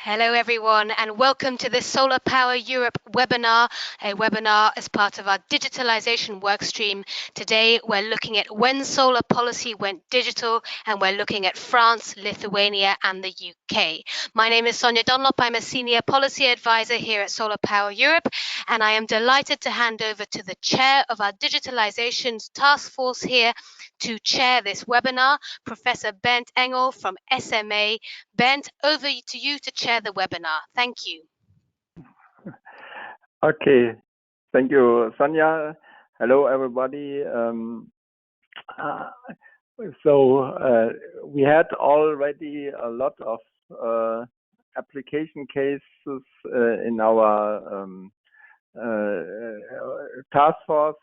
Hello everyone and welcome to this SolarPower Europe webinar, a webinar as part of our digitalisation workstream. Today we're looking at when solar policy went digital and we're looking at France, Lithuania and the UK. My name is Sonia Dunlop, I'm a Senior Policy Advisor here at SolarPower Europe and I am delighted to hand over to the Chair of our Digitalisation Task Force here to chair this webinar, Professor Bernd Engel from SMA. Bernd, over to you to chair the webinar. Thank you. Okay, thank you, Sonia. Hello, everybody. We had already a lot of application cases in our task force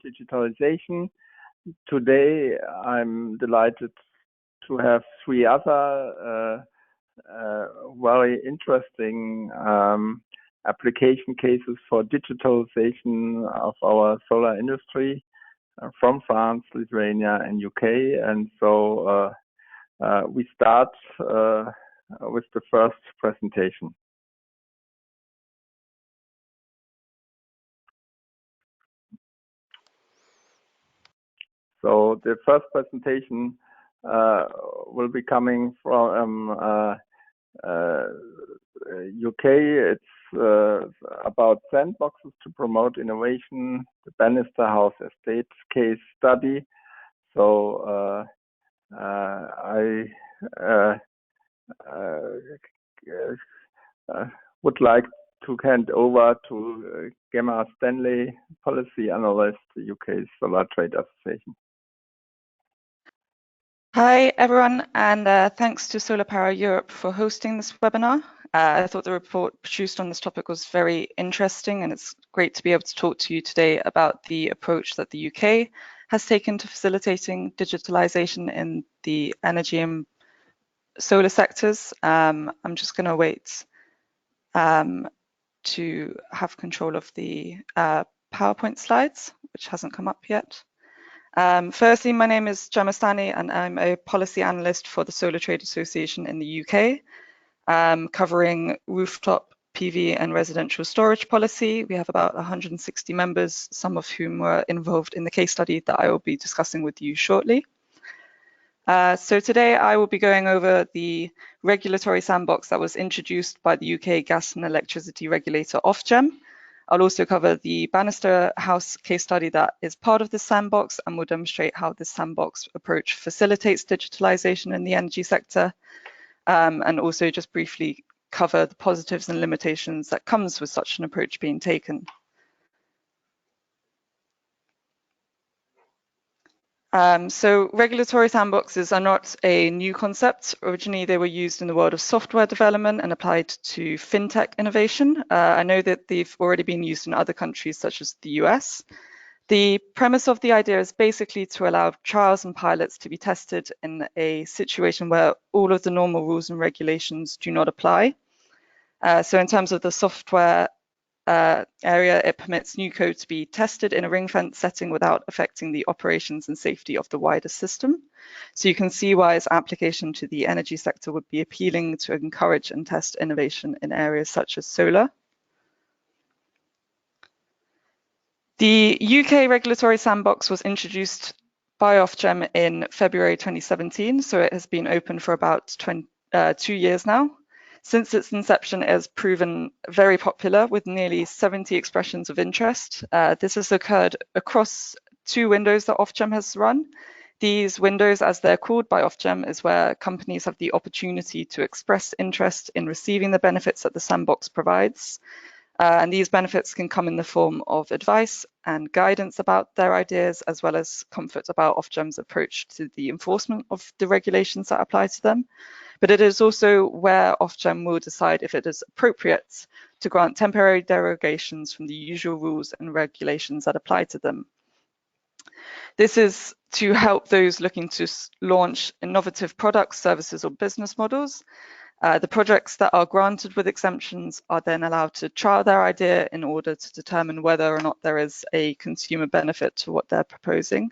digitalization. Today, I'm delighted to have three other very interesting application cases for digitalization of our solar industry from France, Lithuania, and UK. And so we start with the first presentation. So the first presentation will be coming from UK. It's about sandboxes to promote innovation, the Bannister House Estate case study. So I would like to hand over to Gemma Stanley, Policy Analyst, the UK Solar Trade Association. Hi everyone, and thanks to SolarPower Europe for hosting this webinar. I thought the report produced on this topic was very interesting, and it's great to be able to talk to you today about the approach that the UK has taken to facilitating digitalization in the energy and solar sectors. I'm just going to wait to have control of the PowerPoint slides, which hasn't come up yet. Firstly, my name is Gemma Stanley and I'm a policy analyst for the Solar Trade Association in the UK, covering rooftop PV and residential storage policy. We have about 160 members, some of whom were involved in the case study that I will be discussing with you shortly. So today I will be going over the regulatory sandbox that was introduced by the UK gas and electricity regulator Ofgem. I'll also cover the Bannister House case study that is part of this sandbox, and will demonstrate how this sandbox approach facilitates digitalization in the energy sector, and also just briefly cover the positives and limitations that comes with such an approach being taken. So regulatory sandboxes are not a new concept. Originally, they were used in the world of software development and applied to fintech innovation. I know that they've already been used in other countries, such as the US. The premise of the idea is basically to allow trials and pilots to be tested in a situation where all of the normal rules and regulations do not apply. So in terms of the software area, it permits new code to be tested in a ring-fence setting without affecting the operations and safety of the wider system. So you can see why its application to the energy sector would be appealing to encourage and test innovation in areas such as solar. The UK regulatory sandbox was introduced by Ofgem in February 2017, so it has been open for about 2 years now. Since its inception, it has proven very popular with nearly 70 expressions of interest. This has occurred across 2 windows that Ofgem has run. These windows, as they're called by Ofgem, is where companies have the opportunity to express interest in receiving the benefits that the sandbox provides. And these benefits can come in the form of advice and guidance about their ideas, as well as comfort about Ofgem's approach to the enforcement of the regulations that apply to them. But it is also where Ofgem will decide if it is appropriate to grant temporary derogations from the usual rules and regulations that apply to them. This is to help those looking to launch innovative products, services, or business models. The projects that are granted with exemptions are then allowed to trial their idea in order to determine whether or not there is a consumer benefit to what they're proposing.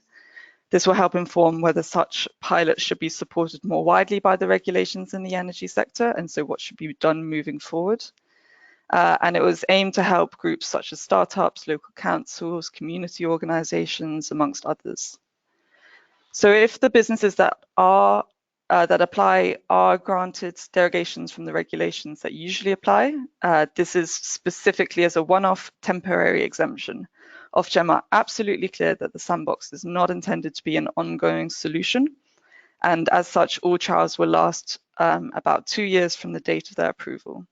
This will help inform whether such pilots should be supported more widely by the regulations in the energy sector, and so what should be done moving forward. And it was aimed to help groups such as startups, local councils, community organizations, amongst others. So if the businesses that apply are granted derogations from the regulations that usually apply, this is specifically as a one-off temporary exemption. Ofgem are absolutely clear that the sandbox is not intended to be an ongoing solution, and as such, all trials will last about 2 years from the date of their approval.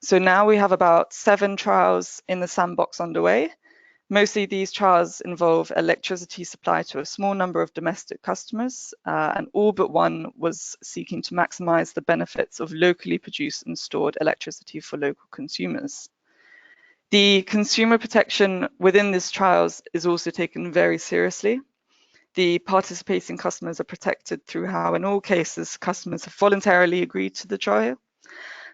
So now we have about 7 trials in the sandbox underway. Mostly these trials involve electricity supply to a small number of domestic customers, and all but one was seeking to maximize the benefits of locally produced and stored electricity for local consumers. The consumer protection within these trials is also taken very seriously. The participating customers are protected through how, in all cases, customers have voluntarily agreed to the trial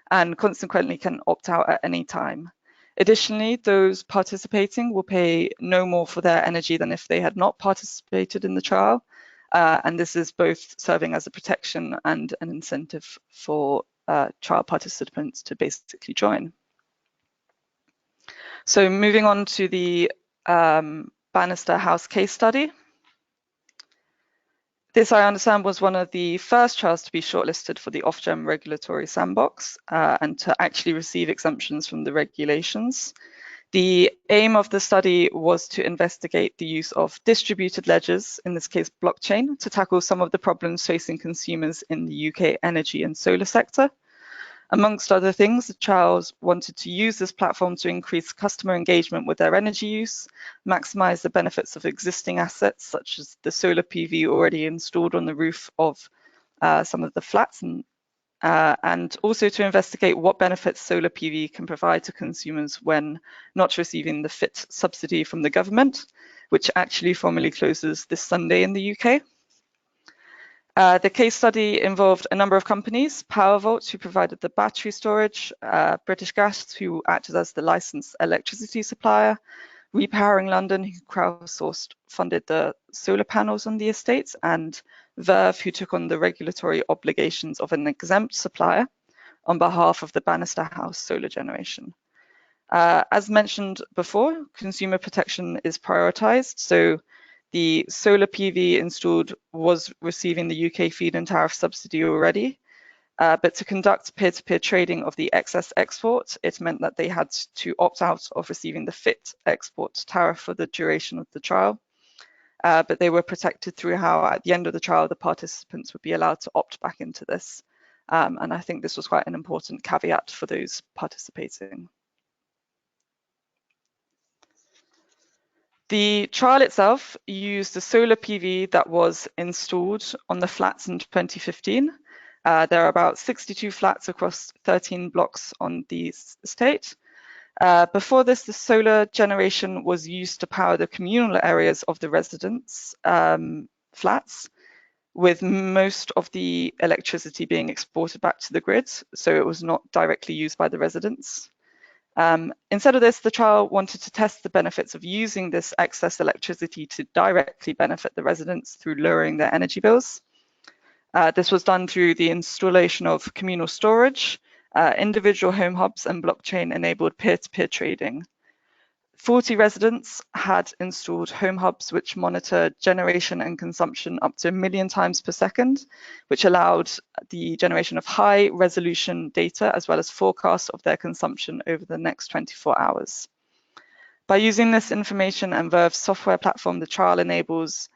and consequently can opt out at any time. Additionally, those participating will pay no more for their energy than if they had not participated in the trial. And this is both serving as a protection and an incentive for trial participants to basically join. So moving on to the Bannister House case study. This, I understand, was one of the first trials to be shortlisted for the Ofgem regulatory sandbox and to actually receive exemptions from the regulations. The aim of the study was to investigate the use of distributed ledgers, in this case blockchain, to tackle some of the problems facing consumers in the UK energy and solar sector. Amongst other things, the trials wanted to use this platform to increase customer engagement with their energy use, maximize the benefits of existing assets, such as the solar PV already installed on the roof of some of the flats, and also to investigate what benefits solar PV can provide to consumers when not receiving the FIT subsidy from the government, which actually formally closes this Sunday in the UK. The case study involved a number of companies: PowerVault, who provided the battery storage, British Gas, who acted as the licensed electricity supplier, Repowering London, who crowdsourced funded the solar panels on the estates, and Verve, who took on the regulatory obligations of an exempt supplier on behalf of the Bannister House solar generation. As mentioned before, consumer protection is prioritised, so the solar PV installed was receiving the UK feed-in tariff subsidy already, but to conduct peer-to-peer trading of the excess export, it meant that they had to opt out of receiving the FIT export tariff for the duration of the trial. But they were protected through how, at the end of the trial, the participants would be allowed to opt back into this. And I think this was quite an important caveat for those participating. The trial itself used the solar PV that was installed on the flats in 2015. There are about 62 flats across 13 blocks on the estate. Before this, the solar generation was used to power the communal areas of the residents' flats, with most of the electricity being exported back to the grid, so it was not directly used by the residents. Instead of this, the trial wanted to test the benefits of using this excess electricity to directly benefit the residents through lowering their energy bills. This was done through the installation of communal storage, individual home hubs, and blockchain-enabled peer-to-peer trading. 40 residents had installed home hubs which monitor generation and consumption up to 1 million times per second, which allowed the generation of high resolution data as well as forecasts of their consumption over the next 24 hours. By using this information and Verve's software platform, the trial enables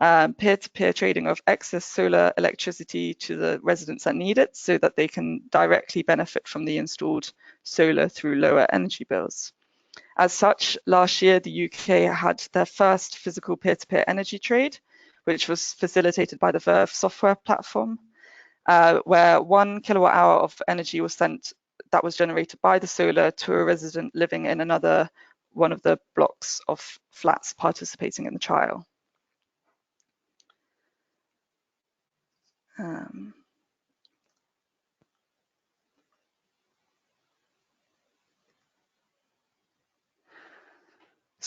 peer-to-peer trading of excess solar electricity to the residents that need it so that they can directly benefit from the installed solar through lower energy bills. As such, last year, the UK had their first physical peer-to-peer energy trade, which was facilitated by the Verve software platform, where 1 kilowatt hour of energy was sent that was generated by the solar to a resident living in another one of the blocks of flats participating in the trial.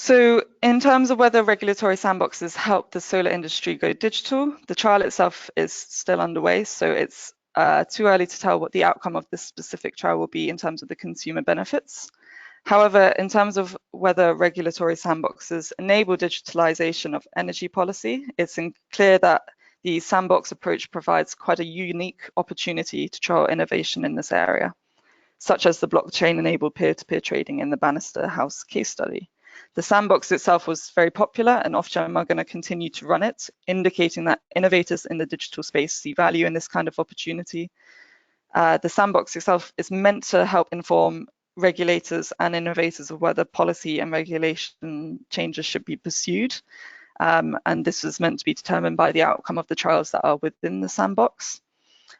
So in terms of whether regulatory sandboxes help the solar industry go digital, the trial itself is still underway, so it's too early to tell what the outcome of this specific trial will be in terms of the consumer benefits. However, in terms of whether regulatory sandboxes enable digitalization of energy policy, it's clear that the sandbox approach provides quite a unique opportunity to trial innovation in this area, such as the blockchain-enabled peer-to-peer trading in the Bannister House case study. The sandbox itself was very popular, and Ofgem are going to continue to run it, indicating that innovators in the digital space see value in this kind of opportunity. The sandbox itself is meant to help inform regulators and innovators of whether policy and regulation changes should be pursued. And this is meant to be determined by the outcome of the trials that are within the sandbox.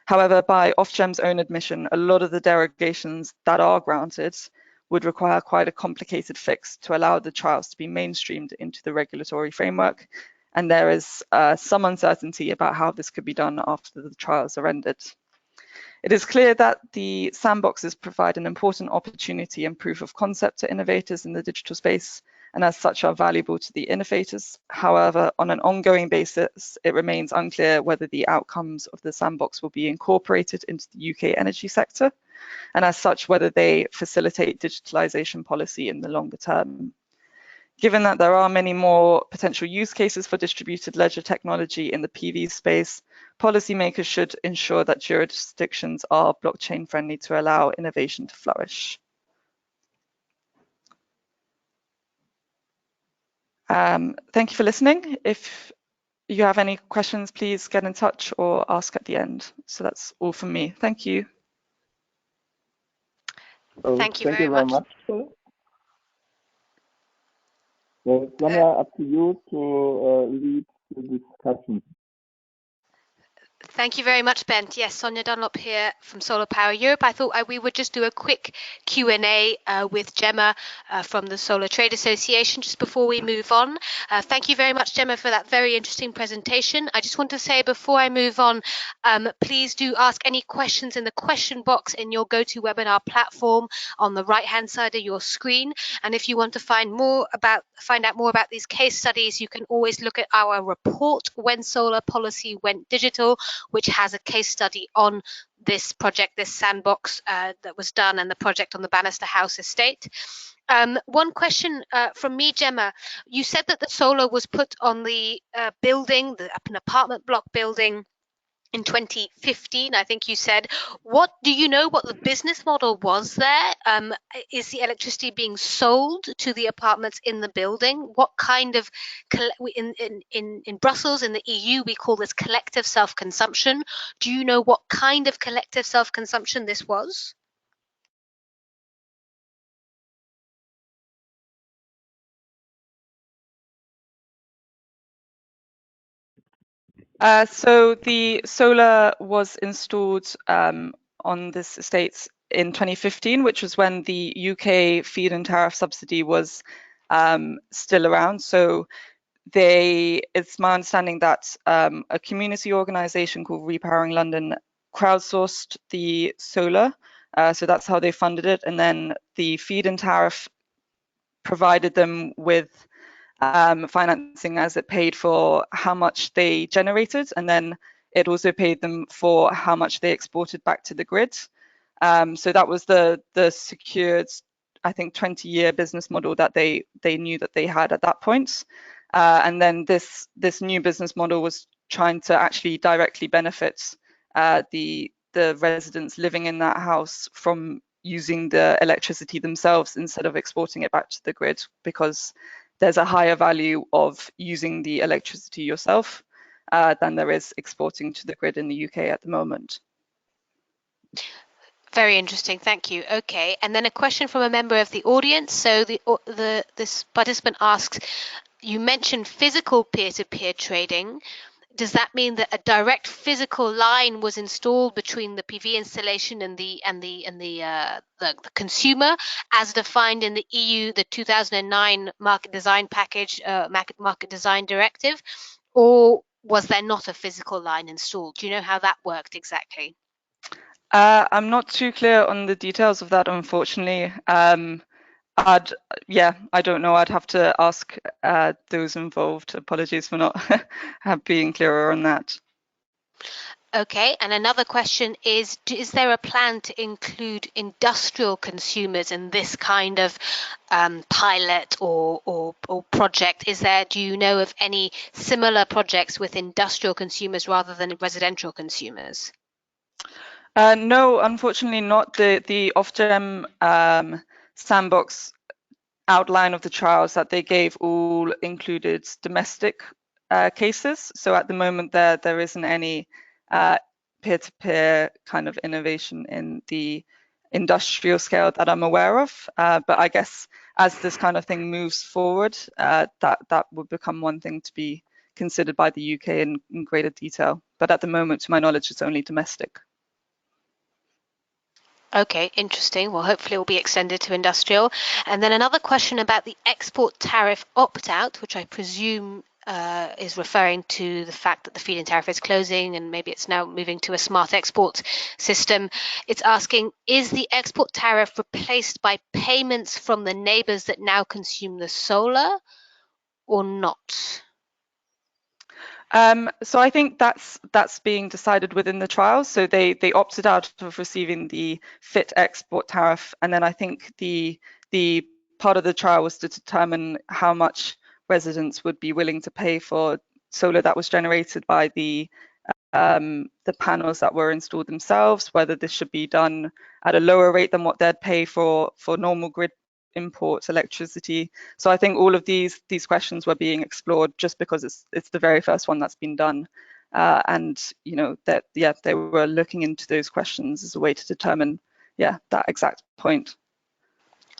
However, by Ofgem's own admission, a lot of the derogations that are granted would require quite a complicated fix to allow the trials to be mainstreamed into the regulatory framework. And there is some uncertainty about how this could be done after the trials are ended. It is clear that the sandboxes provide an important opportunity and proof of concept to innovators in the digital space, and as such are valuable to the innovators. However, on an ongoing basis, it remains unclear whether the outcomes of the sandbox will be incorporated into the UK energy sector, and as such, whether they facilitate digitalisation policy in the longer term. Given that there are many more potential use cases for distributed ledger technology in the PV space, policymakers should ensure that jurisdictions are blockchain friendly to allow innovation to flourish. Thank you for listening. If you have any questions, please get in touch or ask at the end. So that's all from me. Thank you. So Thank you thank very you very much. much. So Sonja, up to you to lead the discussion. Thank you very much, Bent. Yes, Sonia Dunlop here from SolarPower Europe. I thought we would just do a quick Q&A with Gemma from the Solar Trade Association just before we move on. Thank you very much, Gemma, for that very interesting presentation. I just want to say before I move on, please do ask any questions in the question box in your GoToWebinar platform on the right-hand side of your screen. And if you want to find out more about these case studies, you can always look at our report, When Solar Policy Went Digital, which has a case study on this project, this sandbox that was done, and the project on the Bannister House estate. One question from me, Gemma. You said that the solar was put on the building, an apartment block building, in 2015, I think you said. What do you know what the business model was there? Is the electricity being sold to the apartments in the building? What kind of, in Brussels, in the EU, we call this collective self-consumption. Do you know what kind of collective self-consumption this was? So the solar was installed on this estate in 2015, which was when the UK feed-in tariff subsidy was still around. So it's my understanding that a community organisation called Repowering London crowdsourced the solar. So that's how they funded it. And then the feed-in tariff provided them with financing as it paid for how much they generated, and then it also paid them for how much they exported back to the grid. So that was the secured, I think, 20-year business model that they knew that they had at that point. And then this new business model was trying to actually directly benefit the residents living in that house from using the electricity themselves instead of exporting it back to the grid, because there's a higher value of using the electricity yourself than there is exporting to the grid in the UK at the moment. Very interesting, thank you. Okay, and then a question from a member of the audience. So this participant asks, you mentioned physical peer-to-peer trading. Does that mean that a direct physical line was installed between the PV installation and the consumer, as defined in the EU, the 2009 Market Design Package, Market Design Directive, or was there not a physical line installed? Do you know how that worked exactly? I'm not too clear on the details of that, unfortunately. I don't know. I'd have to ask those involved. Apologies for not being clearer on that. Okay, and another question is there a plan to include industrial consumers in this kind of pilot or project? Do you know of any similar projects with industrial consumers rather than residential consumers? No, unfortunately not. The Ofgem sandbox outline of the trials that they gave all included domestic cases. So at the moment there isn't any peer-to-peer kind of innovation in the industrial scale that I'm aware of. But I guess as this kind of thing moves forward, that would become one thing to be considered by the UK in greater detail. But at the moment, to my knowledge, it's only domestic. Okay, interesting. Well, hopefully it will be extended to industrial. And then another question about the export tariff opt-out, which I presume is referring to the fact that the feed-in tariff is closing and maybe it's now moving to a smart export system. It's asking, is the export tariff replaced by payments from the neighbours that now consume the solar or not? So I think that's being decided within the trial. So they opted out of receiving the FIT export tariff, and then I think the part of the trial was to determine how much residents would be willing to pay for solar that was generated by the panels that were installed themselves, whether this should be done at a lower rate than what they'd pay for normal grid imports electricity. So I think all of these questions were being explored just because it's the very first one that's been done. And you know that they were looking into those questions as a way to determine that exact point.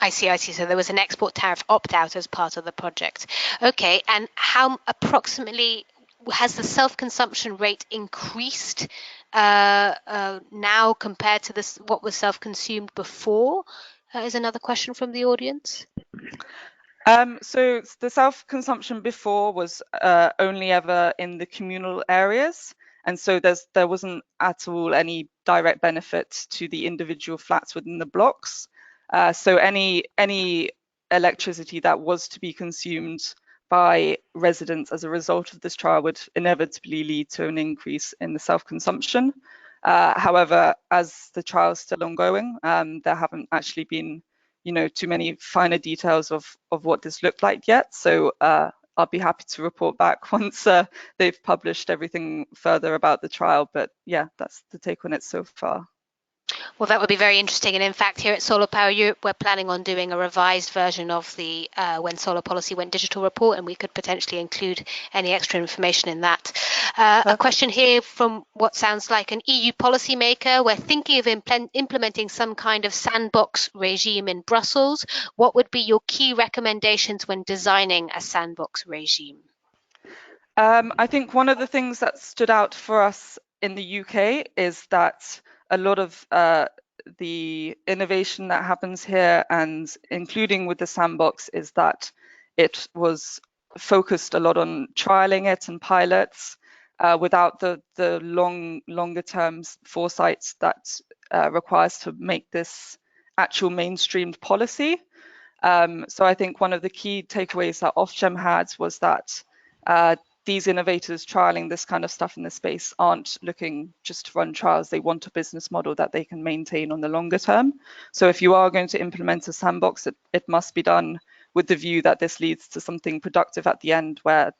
I see. So there was an export tariff opt-out as part of the project. Okay, and how approximately has the self-consumption rate increased now compared to what was self-consumed before? Is another question from the audience. So the self-consumption before was only ever in the communal areas, and so there wasn't at all any direct benefit to the individual flats within the blocks. So any electricity that was to be consumed by residents as a result of this trial would inevitably lead to an increase in the self-consumption. However, as the trial is still ongoing, there haven't actually been too many finer details of what this looked like yet. So I'll be happy to report back once they've published everything further about the trial. But yeah, that's the take on it so far. Well, that would be very interesting. And in fact, here at SolarPower Europe, we're planning on doing a revised version of the When Solar Policy Went Digital report, and we could potentially include any extra information in that. A question here from what sounds like an EU policymaker. We're thinking of implementing some kind of sandbox regime in Brussels. What would be your key recommendations when designing a sandbox regime? I think one of the things that stood out for us in the UK is that a lot of the innovation that happens here, and including with the sandbox, is that it was focused a lot on trialing it and pilots without the longer term foresight that requires to make this actual mainstreamed policy. So I think one of the key takeaways that Ofgem had was that these innovators trialing this kind of stuff in the space aren't looking just to run trials. They want a business model that they can maintain on the longer term. So if you are going to implement a sandbox, it must be done with the view that this leads to something productive at the end where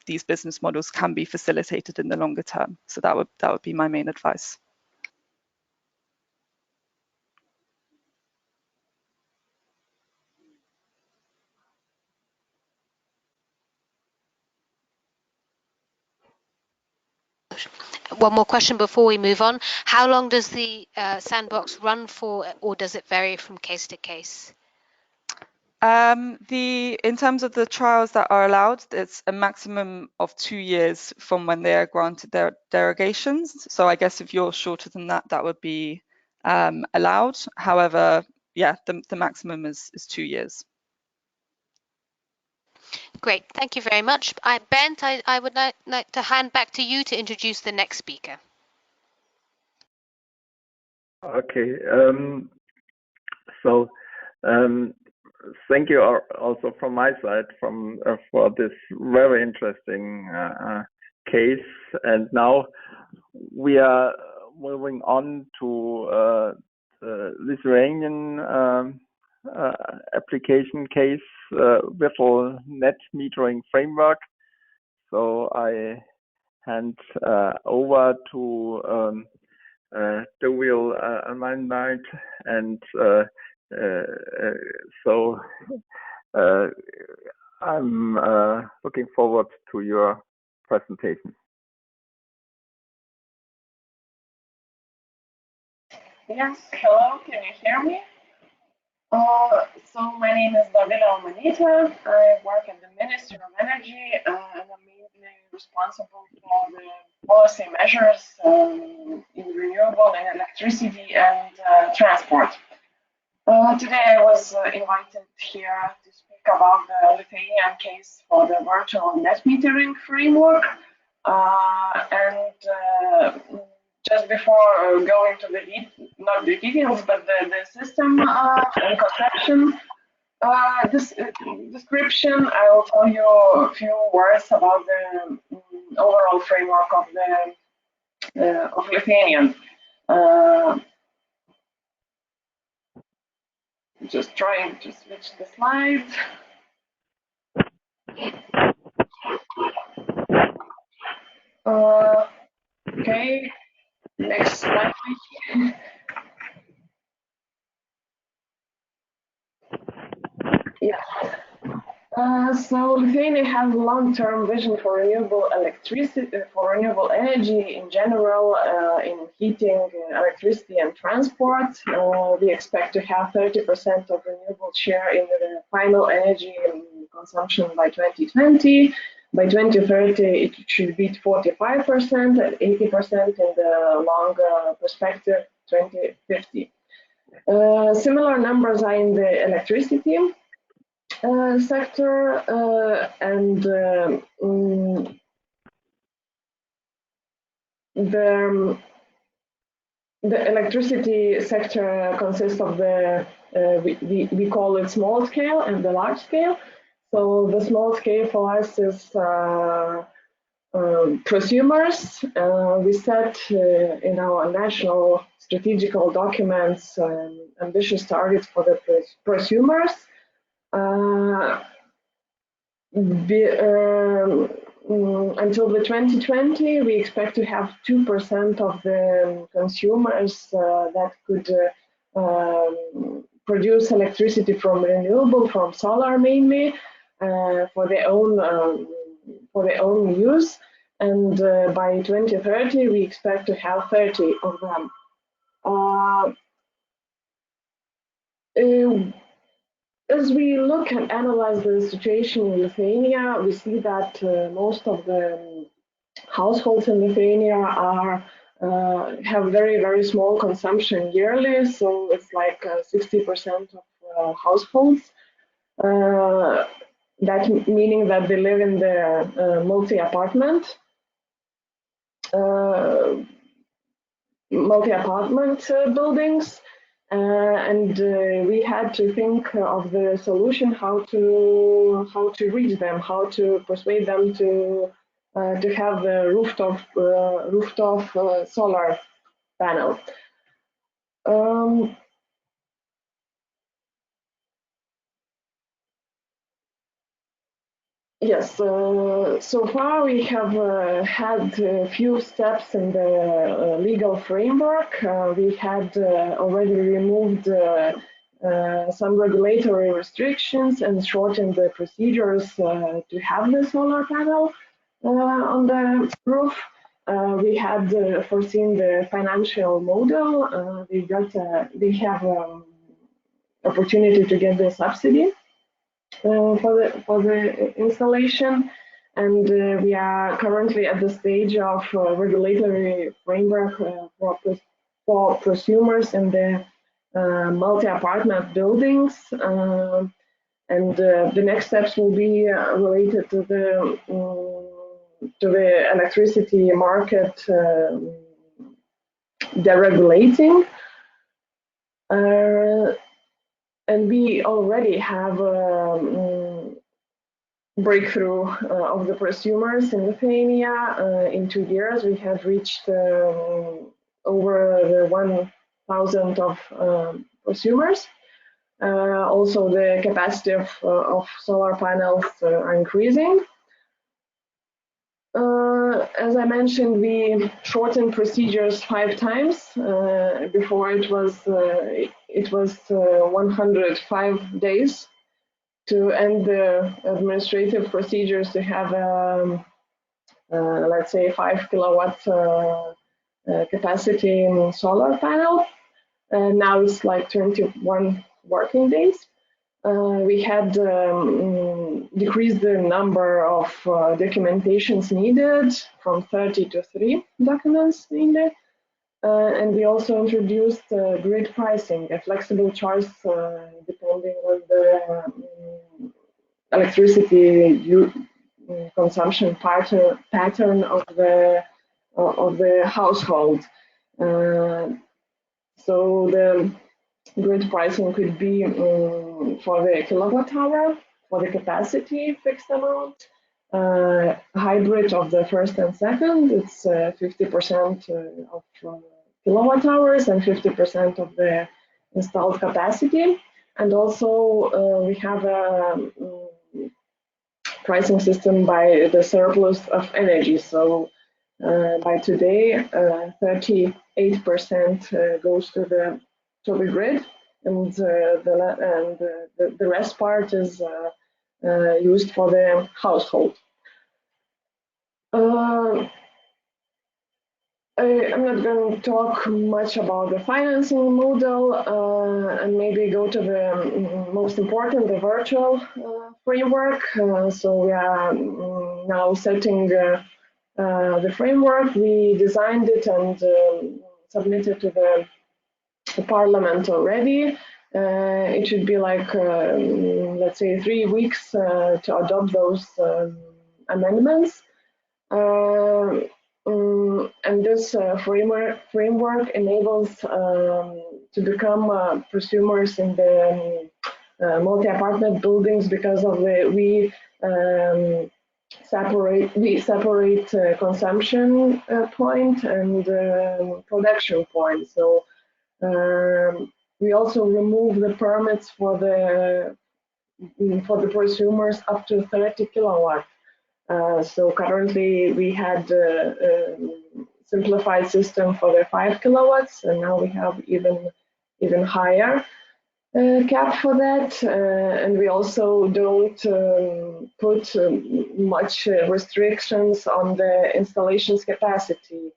these business models can be facilitated in the longer term. So that would be my main advice. One more question before we move on. How long does the sandbox run for, or does it vary from case to case? In terms of the trials that are allowed, it's a maximum of 2 years from when they are granted their derogations. So I guess if you're shorter than that, that would be allowed. However, yeah, the maximum is 2 years. Great, thank you very much. Bent, I would like to hand back to you to introduce the next speaker. Okay, so thank you also from my side for this very interesting case. And now we are moving on to the Lithuanian application case with a net metering framework. So I hand over to Dovil Amandite, and so I'm looking forward to your presentation. Yes, hello, can you hear me? So my name is Dovile Omanita. I work at the Ministry of Energy and I'm mainly responsible for the policy measures in renewable and electricity and transport. Today I was invited here to speak about the Lithuanian case for the virtual net metering framework. Just before going to the not the details, but the system and conception description, I will tell you a few words about the overall framework of the of Lithuanian. Just trying to switch the slides. Okay, next slide, please. Yeah. So Lithuania has a long-term vision for renewable electricity, for renewable energy in general, in heating, electricity, and transport. We expect to have 30% of renewable share in the final energy consumption by 2020. By 2030, it should be 45% and 80% in the longer perspective, 2050. Similar numbers are in the electricity sector, and the electricity sector consists of the we call it small scale and the large scale. So the small scale for us is prosumers. We set in our national strategical documents ambitious targets for the prosumers. Until the 2020, we expect to have 2% of the consumers that could produce electricity from renewable, from solar mainly, for their own use. And by 2030, we expect to have 30 of them. As we look and analyze the situation in Lithuania, we see that most of the households in Lithuania are have very, very small consumption yearly. So it's like 60% of households. That meaning that they live in the multi-apartment buildings. And we had to think of the solution, how to reach them, how to persuade them to have the rooftop solar panel. Yes, so far we have had a few steps in the legal framework. We had already removed some regulatory restrictions and shortened the procedures to have the solar panel on the roof. We had foreseen the financial model. We have opportunity to get the subsidy for the installation, and we are currently at the stage of regulatory framework for prosumers in the multi-apartment buildings, and the next steps will be related to the electricity market deregulating. And we already have breakthrough of the prosumers in Lithuania. In 2 years, we have reached over the 1,000 of prosumers. Also, the capacity of solar panels are increasing. As I mentioned, we shortened procedures 5 times. Before it was 105 days to end the administrative procedures to have let's say 5 kilowatt capacity in solar panel. Now it's like 21 working days. We had decreased the number of documentations needed from 30 to 3 documents needed. And we also introduced grid pricing, a flexible choice depending on the electricity consumption pattern of the household. So the grid pricing could be for the kilowatt hour, for the capacity fixed amount, hybrid of the first and second. It's 50% of kilowatt hours and 50% of the installed capacity. And also we have a pricing system by the surplus of energy. So by today, 38% goes to the grid, and the rest part is used for the household. I'm not going to talk much about the financing model and maybe go to the most important, the virtual framework. So we are now setting the framework. We designed it and submitted to the parliament already. It should be like, let's say, 3 weeks to adopt those amendments. And this framework enables to become prosumers in the multi-apartment buildings because of the we separate consumption point and production point. So we also remove the permits for the prosumers up to 30 kilowatt. So currently we had a simplified system for the 5 kilowatts, and now we have even higher cap for that. And we also don't put much restrictions on the installation's capacity.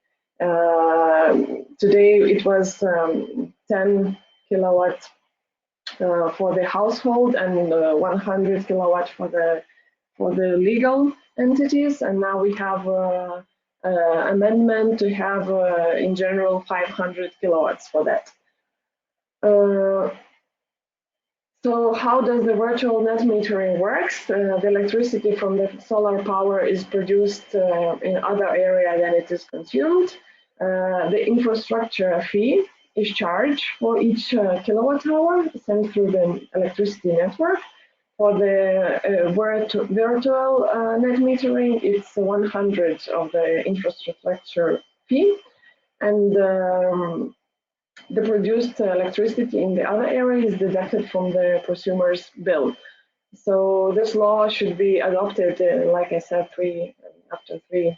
Today it was 10 kilowatt for the household and 100 kilowatt for the legal entities, and now we have amendment to have in general 500 kilowatts for that. So how does the virtual net metering works? The electricity from the solar power is produced in other area than it is consumed. The infrastructure fee is charged for each kilowatt hour sent through the electricity network. For the virtual net metering, it's 100 of the infrastructure fee, and the produced electricity in the other area is deducted from the prosumer's bill. So this law should be adopted, like I said, after 3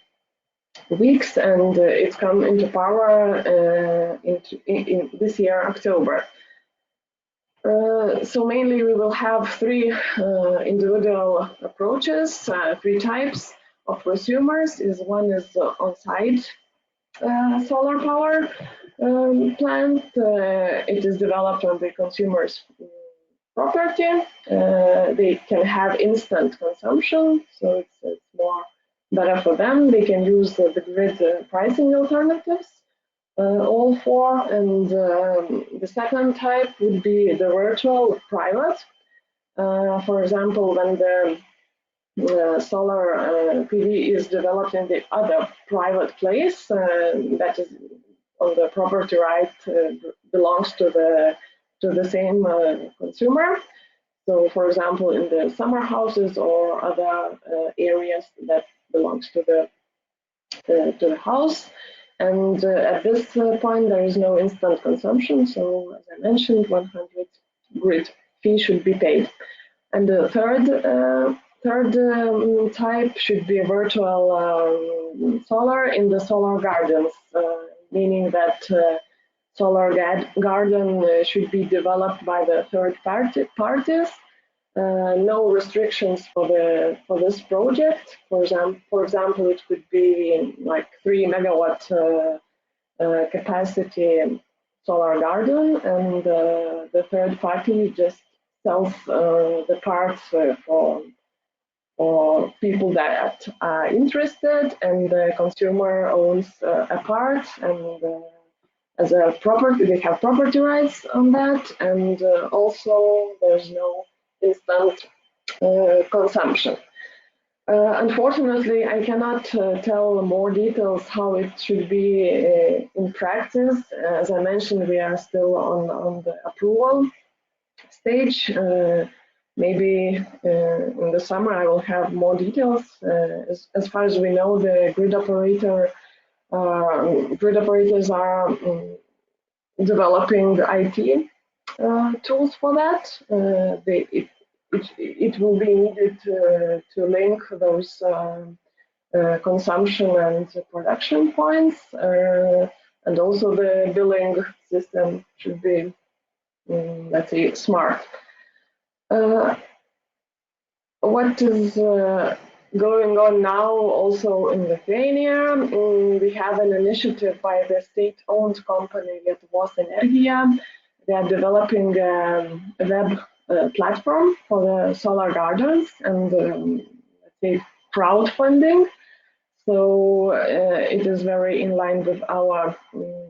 weeks, and it's come into power in this year, October. So mainly we will have 3 individual approaches, 3 types of prosumers. One is on-site solar power plant. It is developed on the consumer's property. They can have instant consumption, so it's more better for them. They can use the grid pricing alternatives. All 4, and the second type would be the virtual private. For example, when the solar PV is developed in the other private place, that is on the property right belongs to the the same consumer. So, for example, in the summer houses or other areas that belongs to the house. And at this point, there is no instant consumption. So, as I mentioned, 100 grid fee should be paid. And the third type should be a virtual solar in the solar gardens, meaning that solar garden should be developed by the third parties. No restrictions for this project. For example, it could be like 3 megawatt capacity solar garden, and the third party just sells the parts for people that are interested, and the consumer owns a part, and as a property, they have property rights on that, and also there's no instant consumption. Unfortunately, I cannot tell more details how it should be in practice. As I mentioned, we are still on the approval stage. Maybe in the summer I will have more details. As far as we know, the grid operators are developing the IT tools for that. It will be needed to link those consumption and production points, and also the billing system should be, let's say, smart. What is going on now also in Lithuania? We have an initiative by the state-owned company Lietuvos Energia. They are developing a web platform for the solar gardens and let's say crowdfunding. So it is very in line with our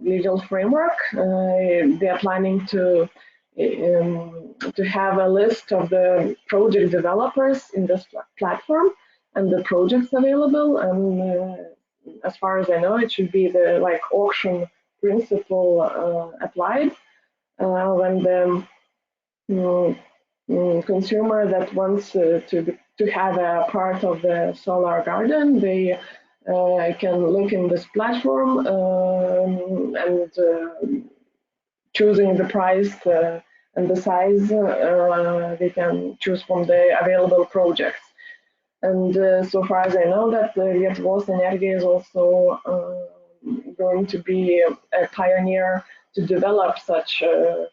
legal framework. They are planning to have a list of the project developers in this platform and the projects available. And as far as I know, it should be the like auction principle applied when the consumer that wants to have a part of the solar garden, they can look in this platform and choosing the price and the size, they can choose from the available projects. And so far as I know, that Lietuvos Energia is also going to be a pioneer to develop such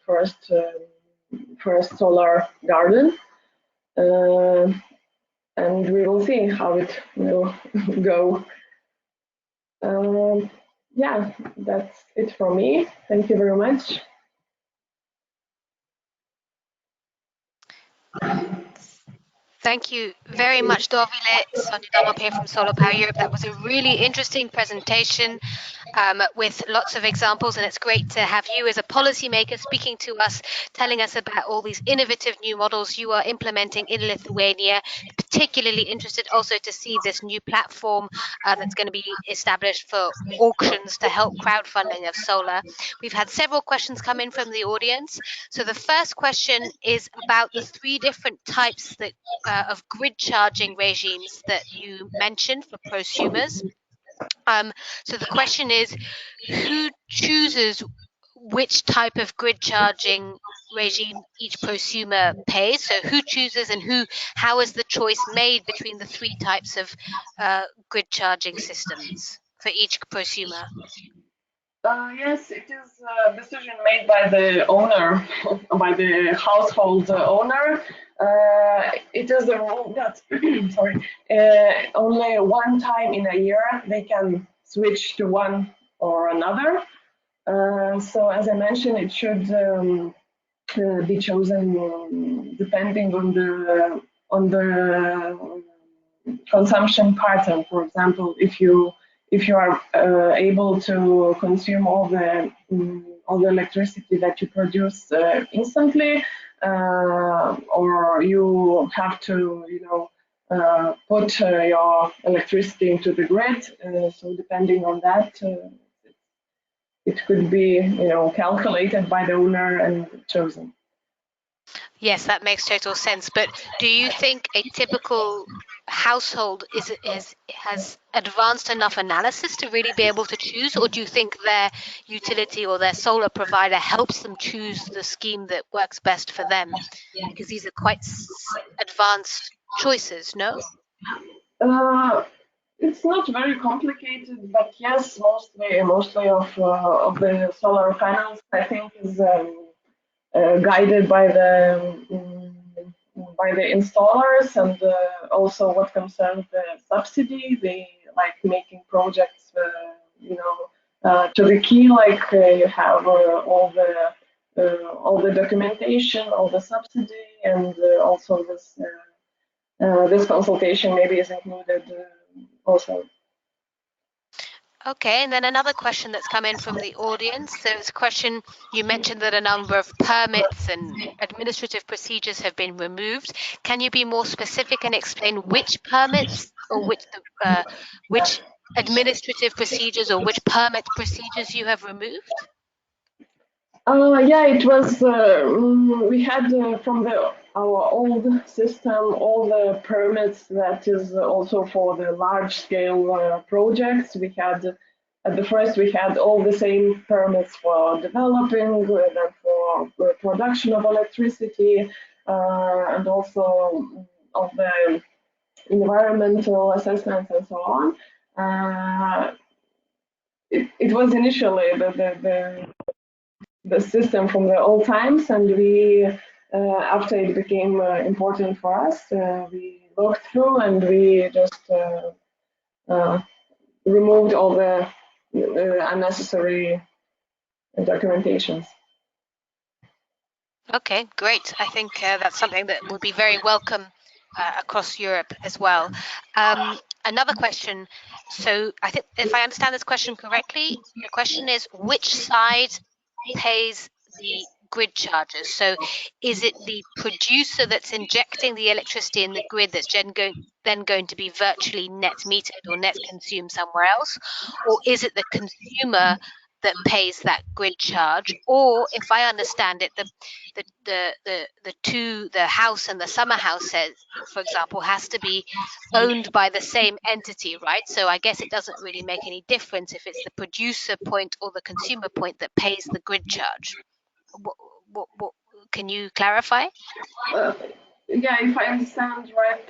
first solar garden. And we will see how it will go. Yeah, that's it from me. Thank you very much. Thank you very much, Dovile. Sonia Damop here from SolarPower Europe. That was a really interesting presentation with lots of examples, and it's great to have you as a policymaker speaking to us, telling us about all these innovative new models you are implementing in Lithuania. Particularly interested also to see this new platform that's going to be established for auctions to help crowdfunding of solar. We've had several questions come in from the audience. So the first question is about the 3 different types that of grid charging regimes that you mentioned for prosumers. So the question is, who chooses which type of grid charging regime each prosumer pays? So who chooses and how is the choice made between the 3 types of grid charging systems for each prosumer? Yes, it is a decision made by the owner, by the household owner. It is a rule that, sorry, only one time in a year they can switch to one or another. So as I mentioned, it should be chosen depending on the consumption pattern. For example, if you are able to consume all the electricity that you produce instantly, or you have to, put your electricity into the grid. So depending on that, it could be, calculated by the owner and chosen. Yes, that makes total sense. But do you think a typical household has advanced enough analysis to really be able to choose, or do you think their utility or their solar provider helps them choose the scheme that works best for them? Because these are quite advanced choices, no? It's not very complicated, but yes, mostly of the solar panels, I think, is guided by the installers, and also what concerns the subsidy. They like making projects, to the key, like you have all the documentation, all the subsidy, and also this consultation maybe is included also. Okay, and then another question that's come in from the audience. So it's a question, you mentioned that a number of permits and administrative procedures have been removed. Can you be more specific and explain which permits or which administrative procedures or which permit procedures you have removed? Yeah, it was. We had from our old system all the permits. That is also for the large scale projects. We had at the first we had all the same permits for developing, then for production of electricity, and also of the environmental assessments and so on. It was initially the system from the old times, and we after it became important for us, we looked through and we just removed all the unnecessary documentations. Okay, great. I think that's something that would be very welcome across Europe as well. Another question. So I think if I understand this question correctly, the question is which side pays the grid charges? So is it the producer that's injecting the electricity in the grid that's then going to be virtually net metered or net consumed somewhere else? Or is it the consumer that pays that grid charge? Or if I understand it, the house and the summer house says, for example, has to be owned by the same entity, right? So I guess it doesn't really make any difference if it's the producer point or the consumer point that pays the grid charge. What can you clarify? Yeah, if I understand right,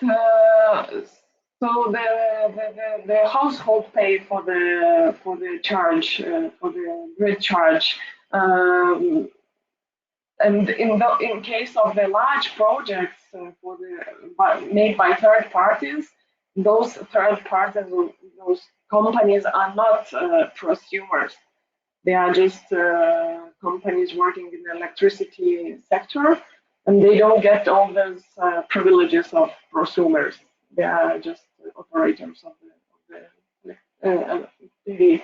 so the household pay for the charge, for the grid charge. And in case of the large projects made by third parties, those third parties, those companies are not prosumers. They are just companies working in the electricity sector, and they don't get all those privileges of prosumers. They are just operators of the PV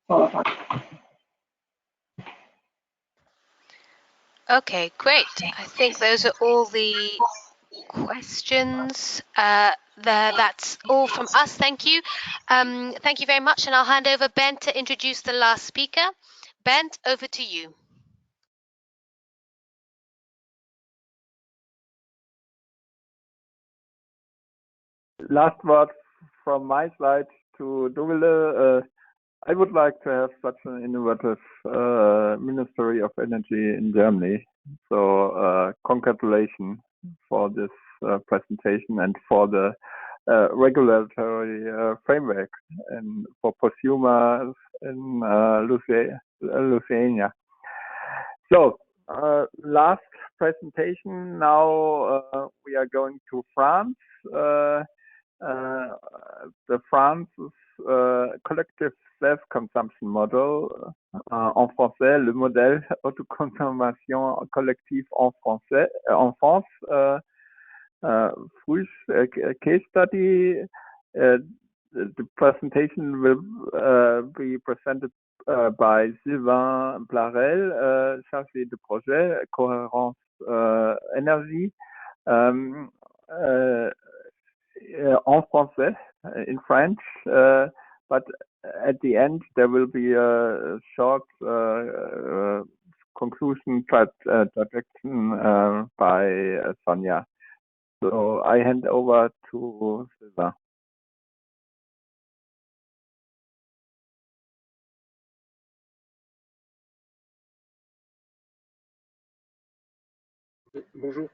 solar farm. Okay, great. I think those are all the questions. That's all from us. Thank you. Thank you very much. And I'll hand over Ben to introduce the last speaker. Ben, over to you. Last word from my side to Dovile. I would like to have such an innovative Ministry of Energy in Germany. So congratulations for this presentation and for the regulatory framework and for prosumers in Lithuania. So last presentation. Now we are going to France. The France's collective self-consumption model, en français, le modèle autoconsommation collective en français, en France, case study. The presentation will be presented by Sylvain Blarel, chargé de projet, cohérence énergie. En français, in French, but at the end, there will be a short conclusion projection by Sonia. So I hand over to Silva. Bonjour,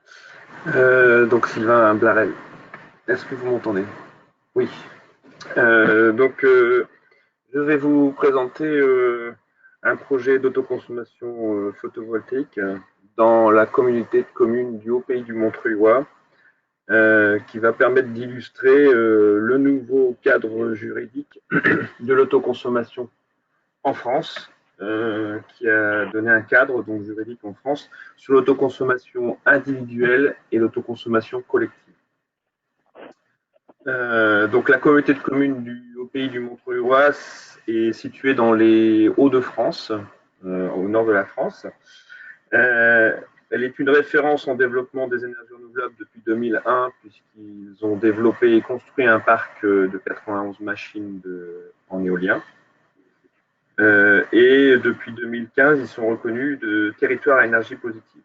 donc Sylvain Blarel. Est-ce que vous m'entendez? Oui. Je vais vous présenter un projet d'autoconsommation photovoltaïque dans la communauté de communes du Haut-Pays du Montreuilois qui va permettre d'illustrer le nouveau cadre juridique de l'autoconsommation en France, qui a donné un cadre donc juridique en France sur l'autoconsommation individuelle et l'autoconsommation collective. Donc la communauté de communes du Haut-Pays du Montreuilois est située dans les Hauts-de-France, au nord de la France. Elle est une référence en développement des énergies renouvelables depuis 2001, puisqu'ils ont développé et construit un parc de 91 machines en éolien. Et depuis 2015, ils sont reconnus de territoire à énergie positive.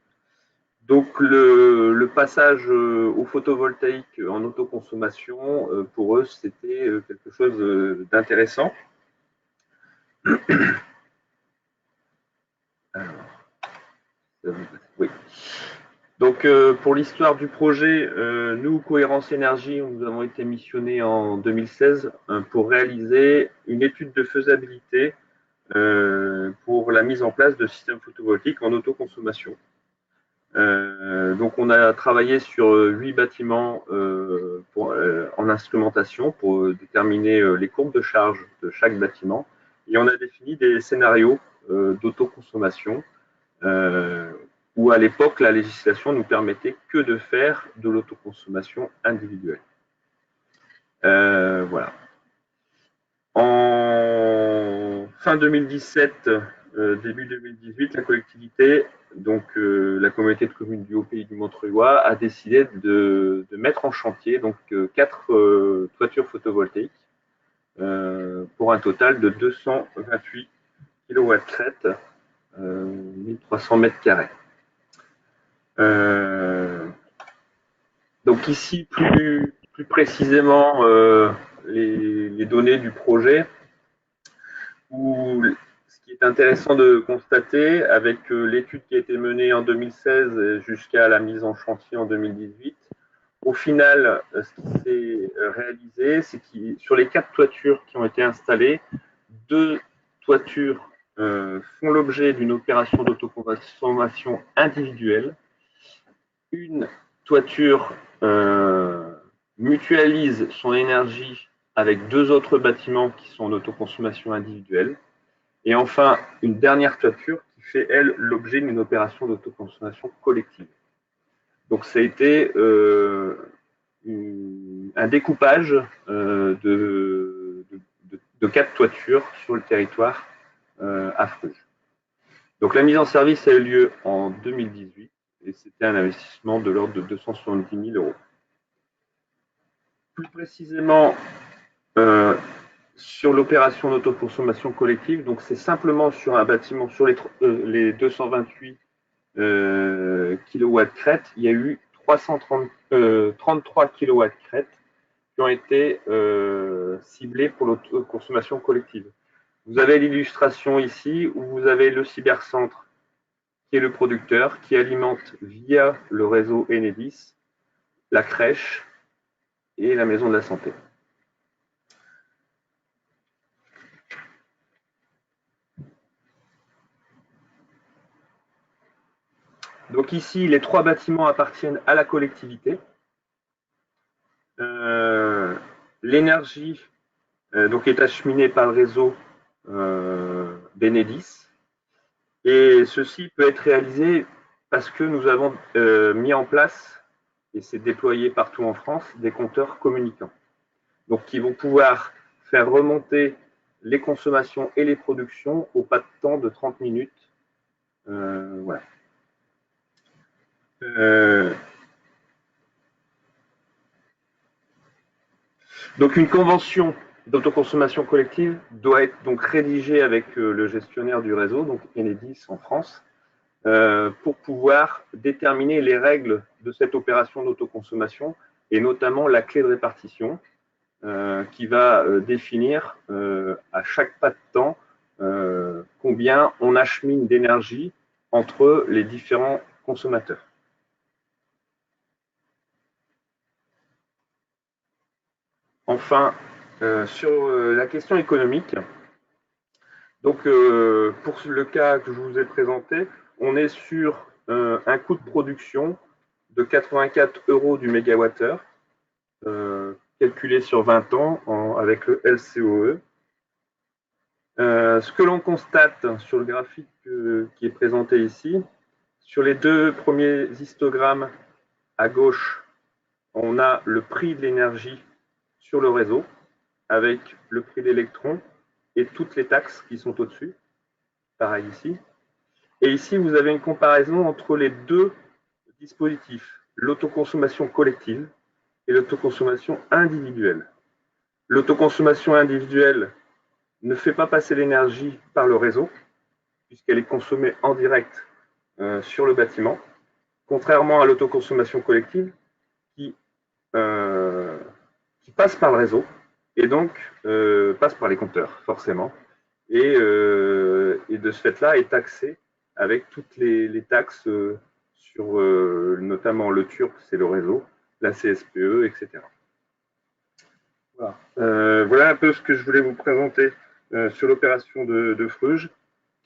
Donc le passage au photovoltaïque en autoconsommation, pour eux, c'était quelque chose d'intéressant. Oui. Donc pour l'histoire du projet, nous, Cohérence Énergie, nous avons été missionnés en 2016 pour réaliser une étude de faisabilité pour la mise en place de systèmes photovoltaïques en autoconsommation. Donc on a travaillé sur 8 bâtiments en instrumentation pour déterminer les courbes de charge de chaque bâtiment et on a défini des scénarios d'autoconsommation où à l'époque la législation nous permettait que de faire de l'autoconsommation individuelle. Voilà. En fin 2017, début 2018, la collectivité, donc la communauté de communes du Haut-Pays du Montreuilois, a décidé de mettre en chantier donc 4 toitures photovoltaïques pour un total de 228 kW crête, 1300 mètres carrés. Donc ici, plus précisément, les données du projet, où ce qui est intéressant de constater avec l'étude qui a été menée en 2016 jusqu'à la mise en chantier en 2018, au final, ce qui s'est réalisé, c'est que sur les 4 toitures qui ont été installées, 2 toitures font l'objet d'une opération d'autoconsommation individuelle. Une toiture mutualise son énergie avec 2 autres bâtiments qui sont en autoconsommation individuelle. Et enfin, une dernière toiture qui fait, elle, l'objet d'une opération d'autoconsommation collective. Donc ça a été un découpage de 4 toitures sur le territoire à Fruges. Donc la mise en service a eu lieu en 2018 et c'était un investissement de l'ordre de 270 000 euros. Plus précisément, sur l'opération d'autoconsommation collective, donc c'est simplement sur un bâtiment, sur les 228 kW crête, il y a eu 33 kW crête qui ont été ciblés pour l'autoconsommation collective. Vous avez l'illustration ici où vous avez le cybercentre qui est le producteur qui alimente via le réseau Enedis la crèche et la maison de la santé. Donc ici, les 3 bâtiments appartiennent à la collectivité. L'énergie donc est acheminée par le réseau d'Enedis. Et ceci peut être réalisé parce que nous avons mis en place, et c'est déployé partout en France, des compteurs communicants. Donc qui vont pouvoir faire remonter les consommations et les productions au pas de temps de 30 minutes. Voilà. Donc une convention d'autoconsommation collective doit être donc rédigé avec le gestionnaire du réseau, donc Enedis en France, pour pouvoir déterminer les règles de cette opération d'autoconsommation et notamment la clé de répartition qui va définir à chaque pas de temps combien on achemine d'énergie entre les différents consommateurs. Enfin, sur la question économique, donc pour le cas que je vous ai présenté, on est sur un coût de production de 84 € du mégawattheure, calculé sur 20 ans avec le LCOE. Ce que l'on constate sur le graphique qui est présenté ici, sur les deux premiers histogrammes à gauche, on a le prix de l'énergie sur le réseau avec le prix d'électrons et toutes les taxes qui sont au-dessus, pareil ici. Et ici, vous avez une comparaison entre les deux dispositifs, l'autoconsommation collective et l'autoconsommation individuelle. L'autoconsommation individuelle ne fait pas passer l'énergie par le réseau, puisqu'elle est consommée en direct sur le bâtiment, contrairement à l'autoconsommation collective qui passe par le réseau et donc passe par les compteurs, forcément, et de ce fait-là est taxée avec toutes les taxes sur notamment le TURC, c'est le réseau, la CSPE, etc. Voilà. Voilà un peu ce que je voulais vous présenter sur l'opération de Fruges,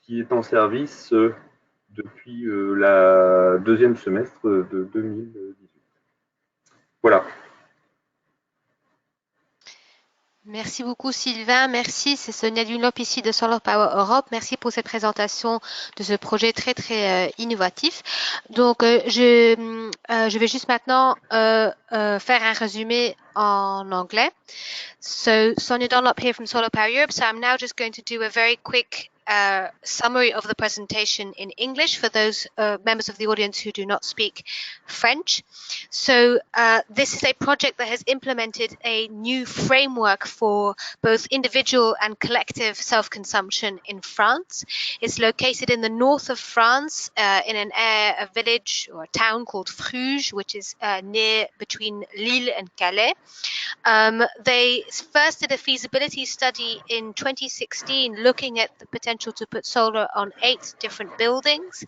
qui est en service depuis la deuxième semestre de 2018. Voilà. Merci beaucoup Sylvain, merci, c'est Sonia Dunlop ici de SolarPower Europe, merci pour cette présentation de ce projet très innovatif. Donc je vais juste maintenant faire un résumé en anglais. So Sonia Dunlop here from SolarPower Europe, so I'm now just going to do a very quick summary of the presentation in English for those members of the audience who do not speak French. So this is a project that has implemented a new framework for both individual and collective self-consumption in France. It's located in the north of France in a village or a town called Fruges, which is near between Lille and Calais. They first did a feasibility study in 2016 looking at the potential to put solar on 8 different buildings.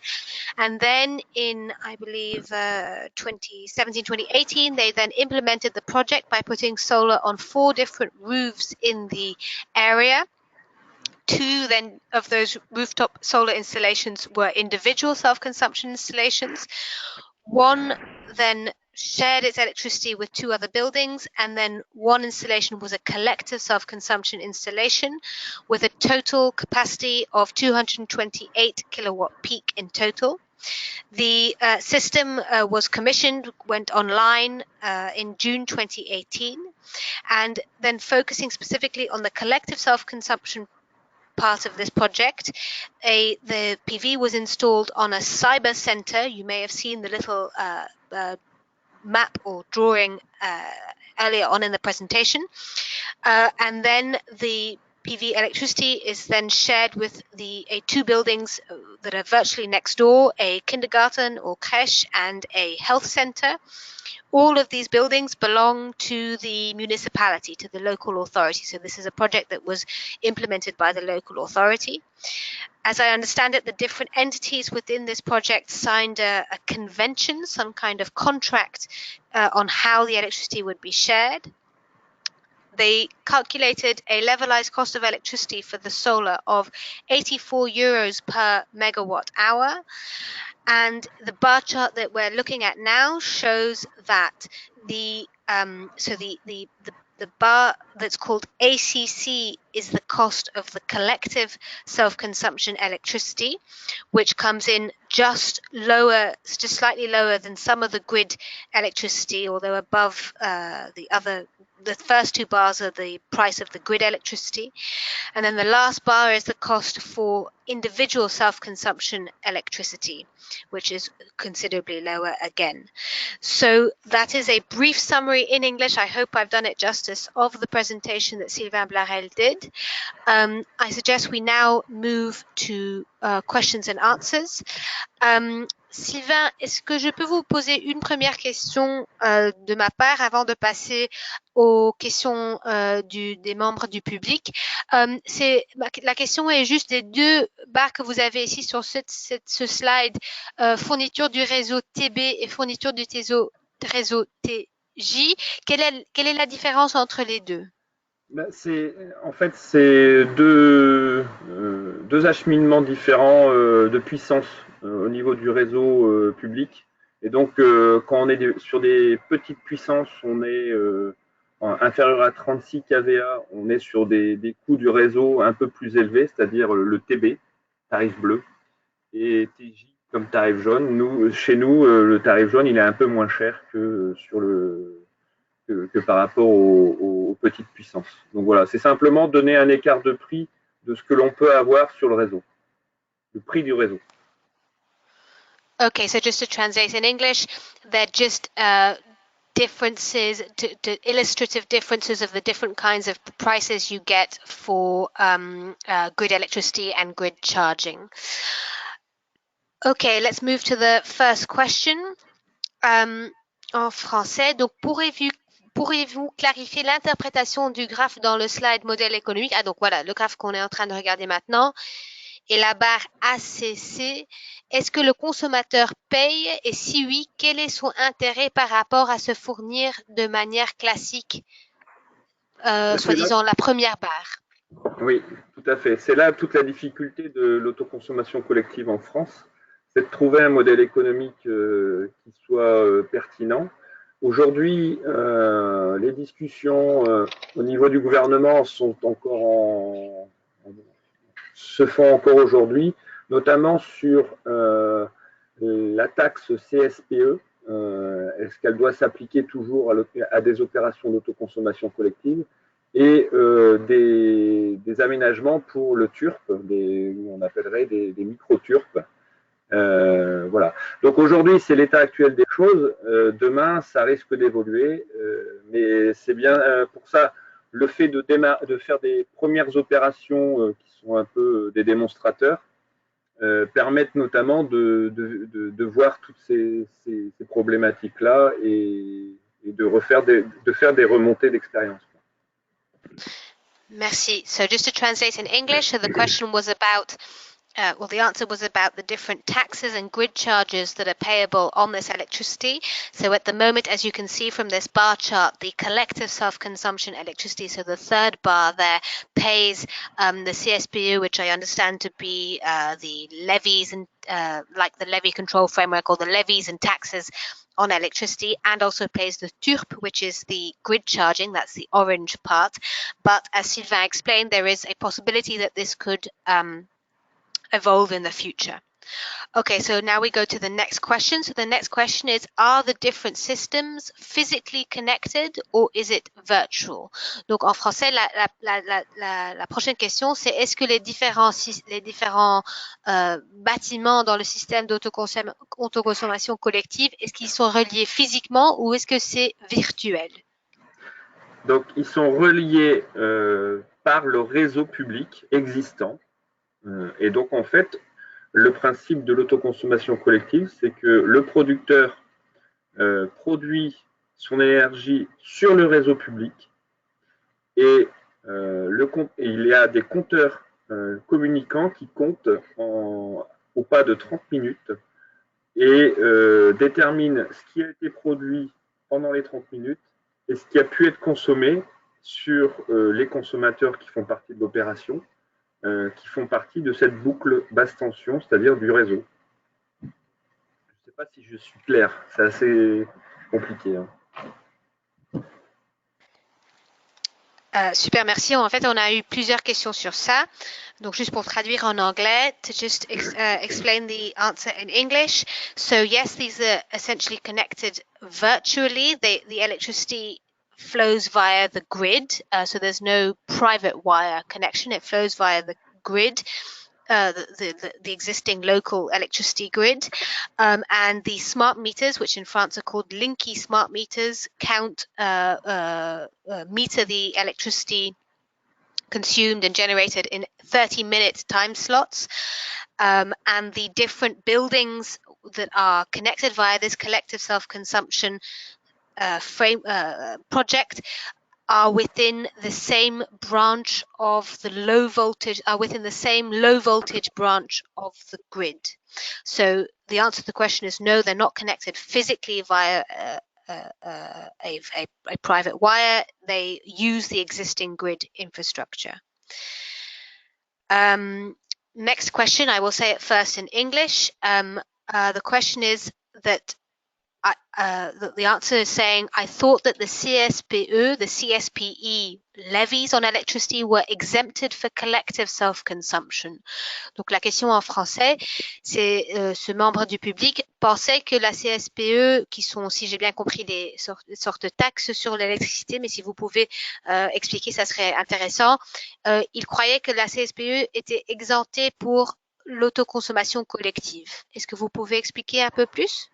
And then in, I believe, 2017, 2018, they then implemented the project by putting solar on 4 different roofs in the area. 2 then of those rooftop solar installations were individual self-consumption installations. 1 then shared its electricity with 2 other buildings, and then 1 installation was a collective self-consumption installation with a total capacity of 228 kilowatt peak in total. The system was commissioned, went online in June 2018, and then focusing specifically on the collective self-consumption part of this project, the PV was installed on a cyber center. You may have seen the little map or drawing earlier on in the presentation, and then the PV electricity is then shared with the 2 buildings that are virtually next door, a kindergarten or crèche and a health center. All of these buildings belong to the municipality, to the local authority. So this is a project that was implemented by the local authority. As I understand it, the different entities within this project signed a convention, some kind of contract on how the electricity would be shared. They calculated a levelized cost of electricity for the solar of 84 euros per megawatt hour. And the bar chart that we're looking at now shows that the bar that's called ACC is the cost of the collective self-consumption electricity, which comes in just slightly lower than some of the grid electricity, although above the other the first two bars are the price of the grid electricity, and then the last bar is the cost for individual self-consumption electricity, which is considerably lower again. So that is a brief summary in English. I hope I've done it justice of the presentation that Sylvain Blarel did. I suggest we now move to questions and answers. Sylvain, est-ce que je peux vous poser une première question de ma part avant de passer aux questions des membres du public? La question est juste des deux barres que vous avez ici sur ce slide, fourniture du réseau TB et fourniture du réseau TJ. Quelle est la différence entre les deux? En fait, c'est deux acheminements différents de puissance au niveau du réseau public. Et donc, quand on est sur des petites puissances, on est inférieur à 36 kVA, on est sur des coûts du réseau un peu plus élevés, c'est-à-dire le TB, tarif bleu, et TJ comme tarif jaune. Chez nous, le tarif jaune, il est un peu moins cher que par rapport aux petites puissances. Donc voilà, c'est simplement donner un écart de prix de ce que l'on peut avoir sur le réseau, le prix du réseau. Okay, so just to translate in English, they're just differences, illustrative differences of the different kinds of prices you get for grid electricity and grid charging. Okay, let's move to the first question. En français, donc pourriez-vous clarifier l'interprétation du graphe dans le slide modèle économique? Ah, donc voilà, le graphe qu'on est en train de regarder maintenant. Et la barre ACC, est-ce que le consommateur paye? Et si oui, quel est son intérêt par rapport à se fournir de manière classique, soi-disant la première barre? Oui, tout à fait. C'est là toute la difficulté de l'autoconsommation collective en France, c'est de trouver un modèle économique qui soit pertinent. Aujourd'hui, les discussions au niveau du gouvernement se font encore aujourd'hui, notamment sur la taxe CSPE. Est-ce qu'elle doit s'appliquer toujours à des opérations d'autoconsommation collective, et des aménagements pour le TURP, on appellerait des micro-TURP. Voilà. Donc aujourd'hui, c'est l'état actuel des choses. Demain, ça risque d'évoluer, mais c'est bien pour ça le fait de faire des premières opérations qui sont un peu des démonstrateurs permettent notamment de voir toutes ces problématiques-là et de faire des remontées d'expérience. Merci. So just to translate in English, so the question was about, the answer was about the different taxes and grid charges that are payable on this electricity. So at the moment, as you can see from this bar chart, the collective self-consumption electricity, so the third bar there, pays the CSPU, which I understand to be the levies and like the levy control framework, or the levies and taxes on electricity, and also pays the TURP, which is the grid charging, that's the orange part. But as Sylvain explained, there is a possibility that this could evolve in the future. Okay, so now we go to the next question. So the next question is, are the different systems physically connected or is it virtual? Donc en français, la prochaine question, c'est est-ce que les différents bâtiments dans le système d'autoconsommation collective, est-ce qu'ils sont reliés physiquement ou est-ce que c'est virtuel? Donc ils sont reliés par le réseau public existant. Et donc en fait, le principe de l'autoconsommation collective, c'est que le producteur produit son énergie sur le réseau public et il y a des compteurs communicants qui comptent au pas de 30 minutes et déterminent ce qui a été produit pendant les 30 minutes et ce qui a pu être consommé sur les consommateurs qui font partie de l'opération. Qui font partie de cette boucle basse tension, c'est-à-dire du réseau. Je ne sais pas si je suis clair, c'est assez compliqué. Super, merci. En fait, on a eu plusieurs questions sur ça. Donc, juste pour traduire en anglais, to just explain the answer in English. So, yes, these are essentially connected virtually. The electricity flows via the grid. So there's no private wire connection. It flows via the grid, the existing local electricity grid. And the smart meters, which in France are called Linky smart meters, meter the electricity consumed and generated in 30-minute time slots. And the different buildings that are connected via this collective self-consumption project are within the same branch of the low voltage branch of the grid. So the answer to the question is no, they're not connected physically via a private wire. They use the existing grid infrastructure. Next question, I will say it first in English. The question is that the answer is saying, I thought that the CSPE levies on electricity were exempted for collective self-consumption. Donc la question en français, c'est ce membre du public pensait que la CSPE, qui sont, si j'ai bien compris, des sortes de taxes sur l'électricité, mais si vous pouvez expliquer, ça serait intéressant. Il croyait que la CSPE était exemptée pour l'autoconsommation collective. Est-ce que vous pouvez expliquer un peu plus?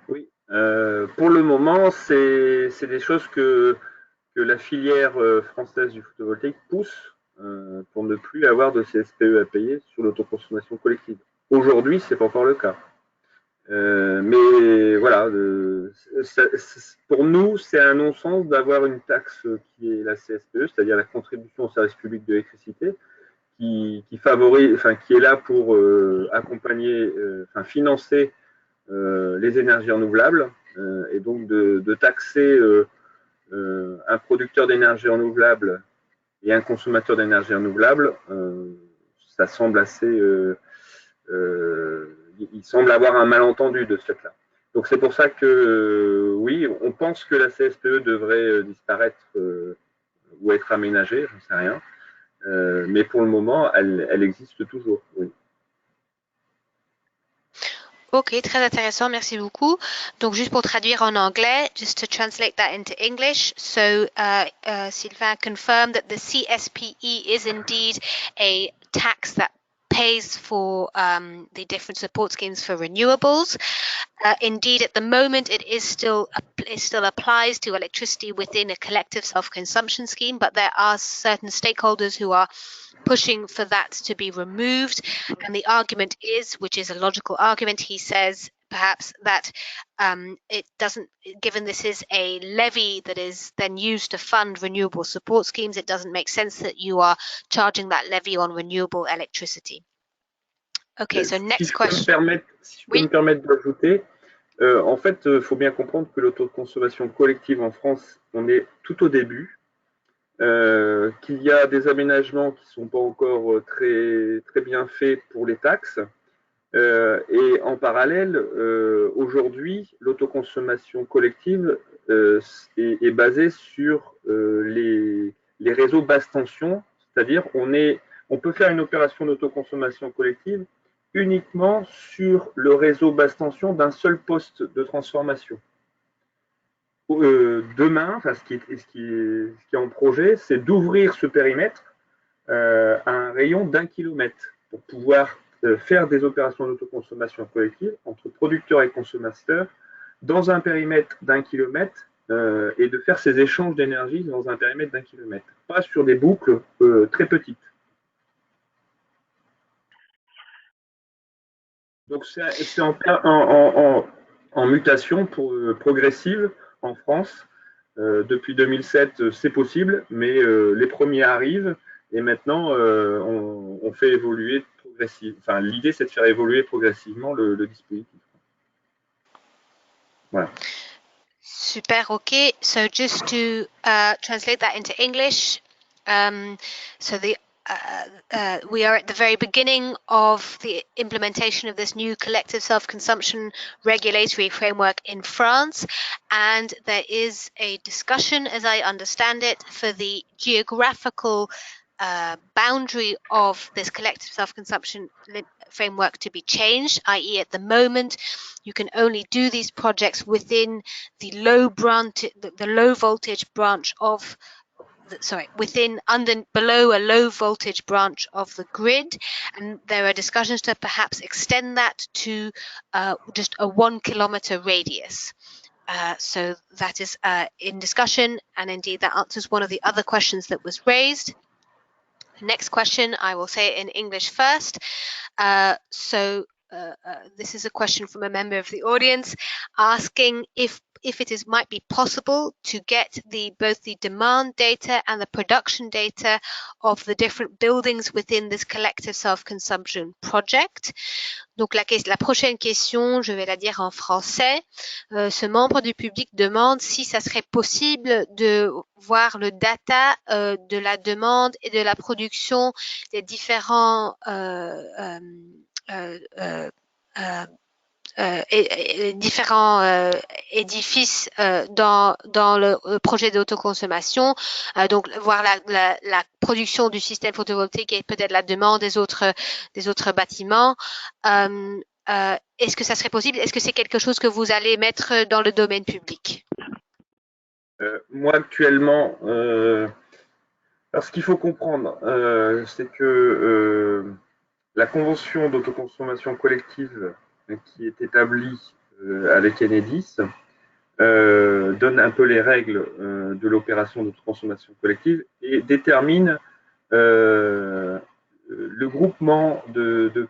Oui, pour le moment, c'est des choses que la filière française du photovoltaïque pousse pour ne plus avoir de CSPE à payer sur l'autoconsommation collective. Aujourd'hui, c'est pas encore le cas. Mais voilà, pour nous, c'est un non-sens d'avoir une taxe qui est la CSPE, c'est-à-dire la contribution au service public de l'électricité, qui favorise, enfin, qui est là pour accompagner, financer les énergies renouvelables, et donc de taxer un producteur d'énergie renouvelable et un consommateur d'énergie renouvelable, ça semble assez il semble avoir un malentendu de ce fait-là. Donc c'est pour ça que oui, on pense que la CSPE devrait disparaître ou être aménagée, j'en sais rien. Mais pour le moment, elle existe toujours. Oui. Ok, très intéressant, merci beaucoup. Donc juste pour traduire en anglais, just to translate that into English. So Sylvain confirmed that the CSPE is indeed a tax that pays for the different support schemes for renewables. Indeed, at the moment, it still applies to electricity within a collective self-consumption scheme, but there are certain stakeholders who are pushing for that to be removed. And the argument is, which is a logical argument, he says, perhaps that it doesn't, given this is a levy that is then used to fund renewable support schemes, it doesn't make sense that you are charging that levy on renewable electricity. Okay, so next question. Si je peux me permettre d'ajouter, en fait, il faut bien comprendre que l'autoconsommation collective en France, on est tout au début, qu'il y a des aménagements qui ne sont pas encore très, très bien faits pour les taxes. Et en parallèle, aujourd'hui, l'autoconsommation collective est basée sur les réseaux basse tension, c'est-à-dire on peut faire une opération d'autoconsommation collective uniquement sur le réseau basse tension d'un seul poste de transformation. Demain, enfin, ce qui est en projet, c'est d'ouvrir ce périmètre à un rayon d'1 kilomètre pour pouvoir faire des opérations d'autoconsommation collective entre producteurs et consommateurs dans un périmètre d'1 kilomètre et de faire ces échanges d'énergie dans un périmètre d'1 kilomètre, pas sur des boucles très petites. Donc c'est en mutation progressive en France. Depuis 2007, c'est possible, mais les premiers arrivent et maintenant on fait évoluer progressivement. Enfin, l'idée c'est de faire évoluer progressivement le dispositif. Voilà. Super, okay. So just to translate that into English, so we are at the very beginning of the implementation of this new collective self-consumption regulatory framework in France, and there is a discussion, as I understand it, for the geographical boundary of this collective self-consumption framework to be changed, i.e. at the moment you can only do these projects within the low voltage branch of below a low voltage branch of the grid, and there are discussions to perhaps extend that to just a 1 kilometer radius. So that is in discussion, and indeed that answers one of the other questions that was raised. The next question, I will say it in English first. This is a question from a member of the audience asking if it might be possible to get both the demand data and the production data of the different buildings within this collective self-consumption project. Donc la prochaine question, je vais la dire en français. Ce membre du public demande si ça serait possible de voir le data de la demande et de la production des différents édifices dans le projet d'autoconsommation, donc voir la production du système photovoltaïque et peut-être la demande des autres bâtiments. Est-ce que ça serait possible? Est-ce que c'est quelque chose que vous allez mettre dans le domaine public? Moi actuellement, ce qu'il faut comprendre, c'est que la convention d'autoconsommation collective qui est établie avec Enedis donne un peu les règles de l'opération d'autoconsommation collective et détermine le groupement de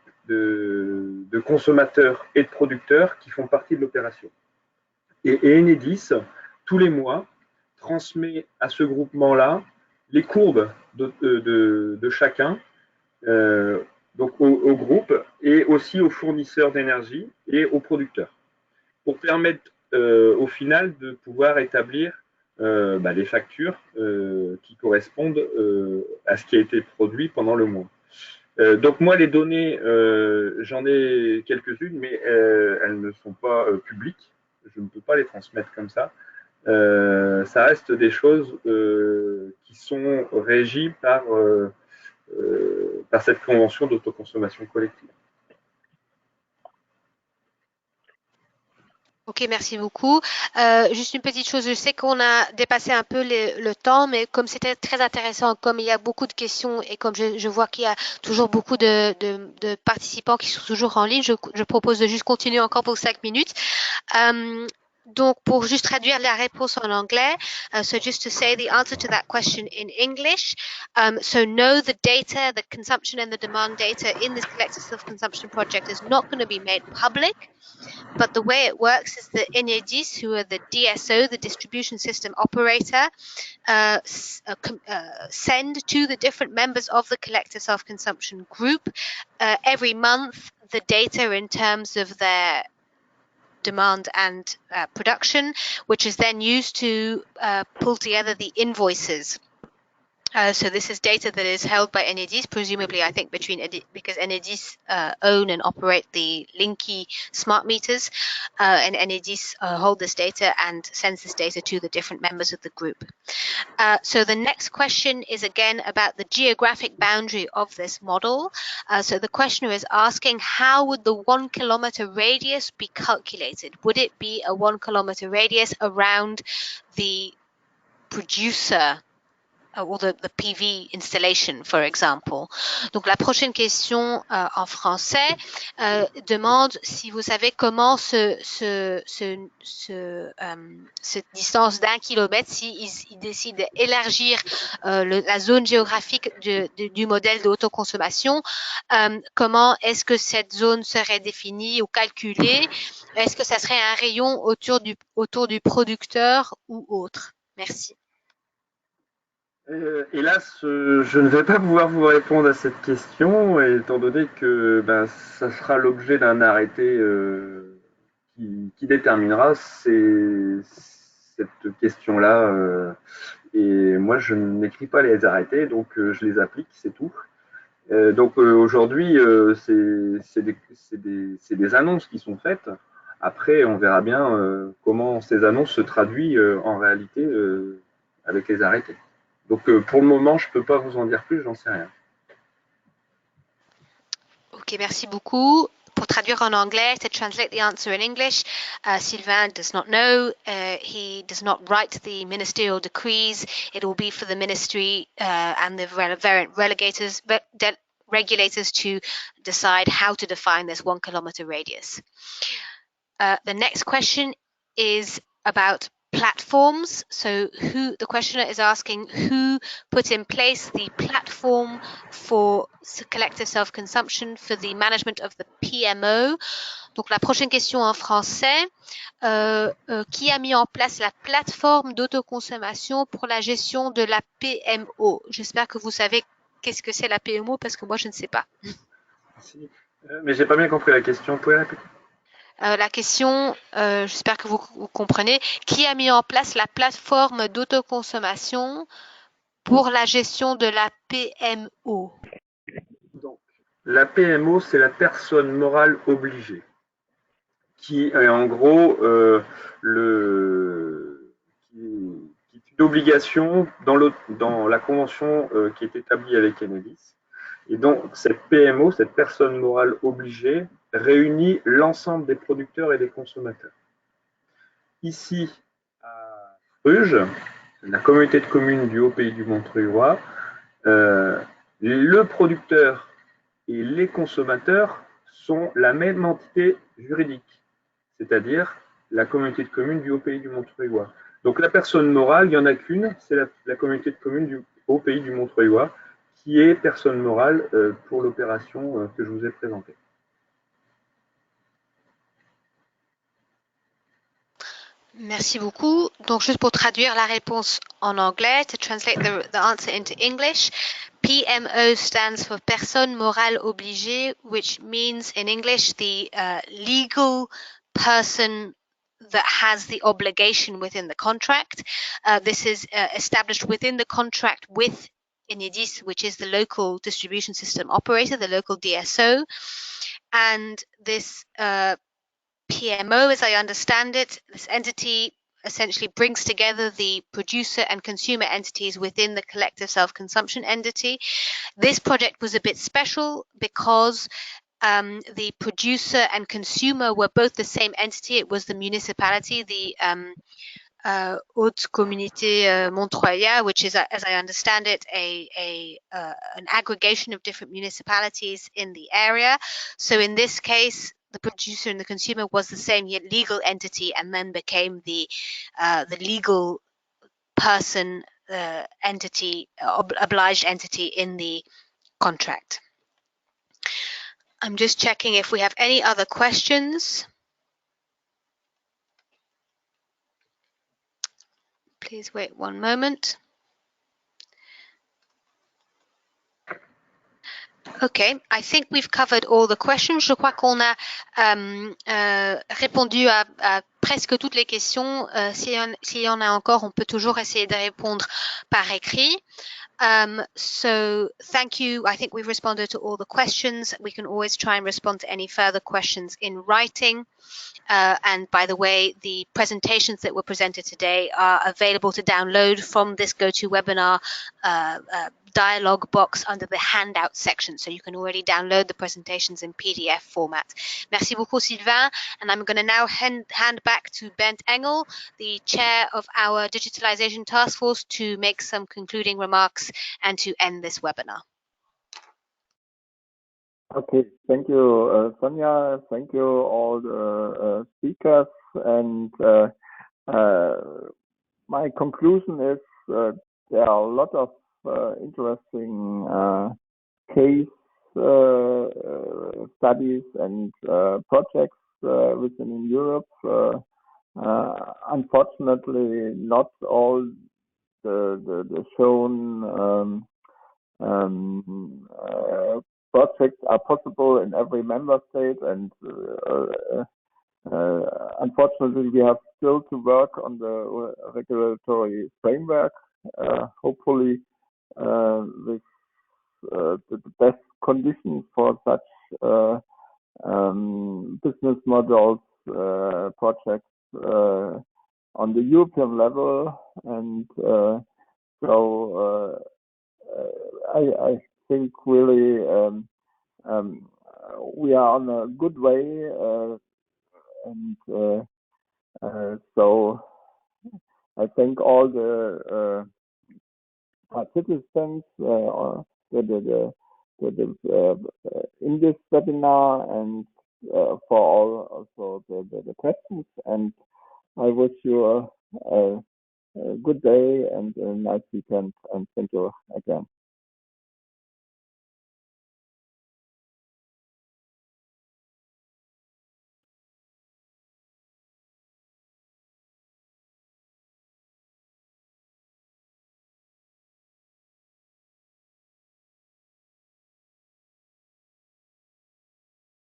consommateurs et de producteurs qui font partie de l'opération. Et Enedis, tous les mois, transmet à ce groupement-là les courbes de chacun, donc au groupe et aussi aux fournisseurs d'énergie et aux producteurs, pour permettre au final de pouvoir établir les factures qui correspondent à ce qui a été produit pendant le mois. Donc moi, les données, j'en ai quelques-unes, mais elles ne sont pas publiques. Je ne peux pas les transmettre comme ça. Ça reste des choses qui sont régies par cette convention d'autoconsommation collective. Ok, merci beaucoup. Juste une petite chose, je sais qu'on a dépassé un peu le temps, mais comme c'était très intéressant, comme il y a beaucoup de questions et comme je vois qu'il y a toujours beaucoup de participants qui sont toujours en ligne, je propose de juste continuer encore pour 5 minutes. Donc, pour juste traduire la réponse en anglais, so just to say the answer to that question in English, so no, the data, the consumption and the demand data in this collective self-consumption project is not going to be made public. But the way it works is that Enedis, who are the DSO, the distribution system operator, send to the different members of the collective self-consumption group every month the data in terms of their demand and production, which is then used to pull together the invoices. So this is data that is held by Enedis, presumably, I think, because Enedis own and operate the Linky smart meters, and Enedis hold this data and sends this data to the different members of the group. So the next question is again about the geographic boundary of this model. So the questioner is asking, how would the 1 kilometer radius be calculated? Would it be a 1 kilometer radius around the producer or the PV installation, for example? Donc la prochaine question en français demande si vous savez comment cette distance d'1 kilomètre, si ils décident d'élargir la zone géographique du modèle d'autoconsommation, comment est-ce que cette zone serait définie ou calculée? Est-ce que ça serait un rayon autour du producteur ou autre? Merci. Hélas, je ne vais pas pouvoir vous répondre à cette question, étant donné que ça sera l'objet d'un arrêté qui déterminera cette question-là. Et moi, je n'écris pas les arrêtés, donc je les applique, c'est tout. Donc aujourd'hui, c'est des annonces qui sont faites. Après, on verra bien comment ces annonces se traduisent en réalité avec les arrêtés. Donc pour le moment, je ne peux pas vous en dire plus, j'en sais rien. Ok, merci beaucoup. Pour traduire en anglais, to translate the answer in English, Sylvain does not know. He does not write the ministerial decrees. It will be for the ministry and the regulators to decide how to define this 1 kilometer radius. The next question is about platforms. So the questioner is asking who put in place the platform for collective self-consumption for the management of the PMO. Donc la prochaine question en français, qui a mis en place la plateforme d'autoconsommation pour la gestion de la PMO? J'espère que vous savez qu'est-ce que c'est la PMO parce que moi je ne sais pas. Si. Mais j'ai pas bien compris la question, vous pouvez répéter? La question, j'espère que vous comprenez, qui a mis en place la plateforme d'autoconsommation pour la gestion de la PMO? Donc, la PMO, c'est la personne morale obligée, qui est en gros qui est une obligation dans la convention qui est établie avec Enedis. Et donc, cette PMO, cette personne morale obligée, réunit l'ensemble des producteurs et des consommateurs. Ici, à Bruges, la communauté de communes du Haut-Pays du Montreuilois, le producteur et les consommateurs sont la même entité juridique, c'est-à-dire la communauté de communes du Haut-Pays du Montreuilois. Donc la personne morale, il n'y en a qu'une, c'est la communauté de communes du Haut-Pays du Montreuilois, qui est personne morale pour l'opération que je vous ai présentée. Merci beaucoup. Donc, juste pour traduire la réponse en anglais, to translate the answer into English, PMO stands for Personne Morale Obligée, which means in English the legal person that has the obligation within the contract. This is established within the contract with Enedis, which is the local distribution system operator, the local DSO. And this PMO, as I understand it, this entity essentially brings together the producer and consumer entities within the collective self-consumption entity. This project was a bit special because the producer and consumer were both the same entity. It was the municipality, the Haute Communauté Montreuil, which is, as I understand it, an aggregation of different municipalities in the area. So in this case, the producer and the consumer was the same yet legal entity, and then became the legal person entity, obliged entity in the contract. I'm just checking if we have any other questions. Please wait one moment. Okay, I think we've covered all the questions. Je crois qu'on a répondu à presque toutes les questions. S'il y en a encore, on peut toujours essayer de répondre par écrit. So thank you. I think we've responded to all the questions. We can always try and respond to any further questions in writing. And by the way, the presentations that were presented today are available to download from this GoToWebinar dialog box under the handout section. So you can already download the presentations in PDF format. Merci beaucoup, Sylvain. And I'm going to now hand back to Bernd Engel, the chair of our digitalization task force, to make some concluding remarks and to end this webinar. Okay, thank you, Sonia. Thank you, all the speakers. And my conclusion is there are a lot of interesting case studies and projects within Europe. Unfortunately, not all the shown projects are possible in every member state, and unfortunately we have still to work on the regulatory framework, hopefully with the best conditions for such business models, projects on the European level. And so I think really we are on a good way, and so I thank all the participants in this webinar, and for all also the questions. And I wish you a good day and a nice weekend, and thank you again.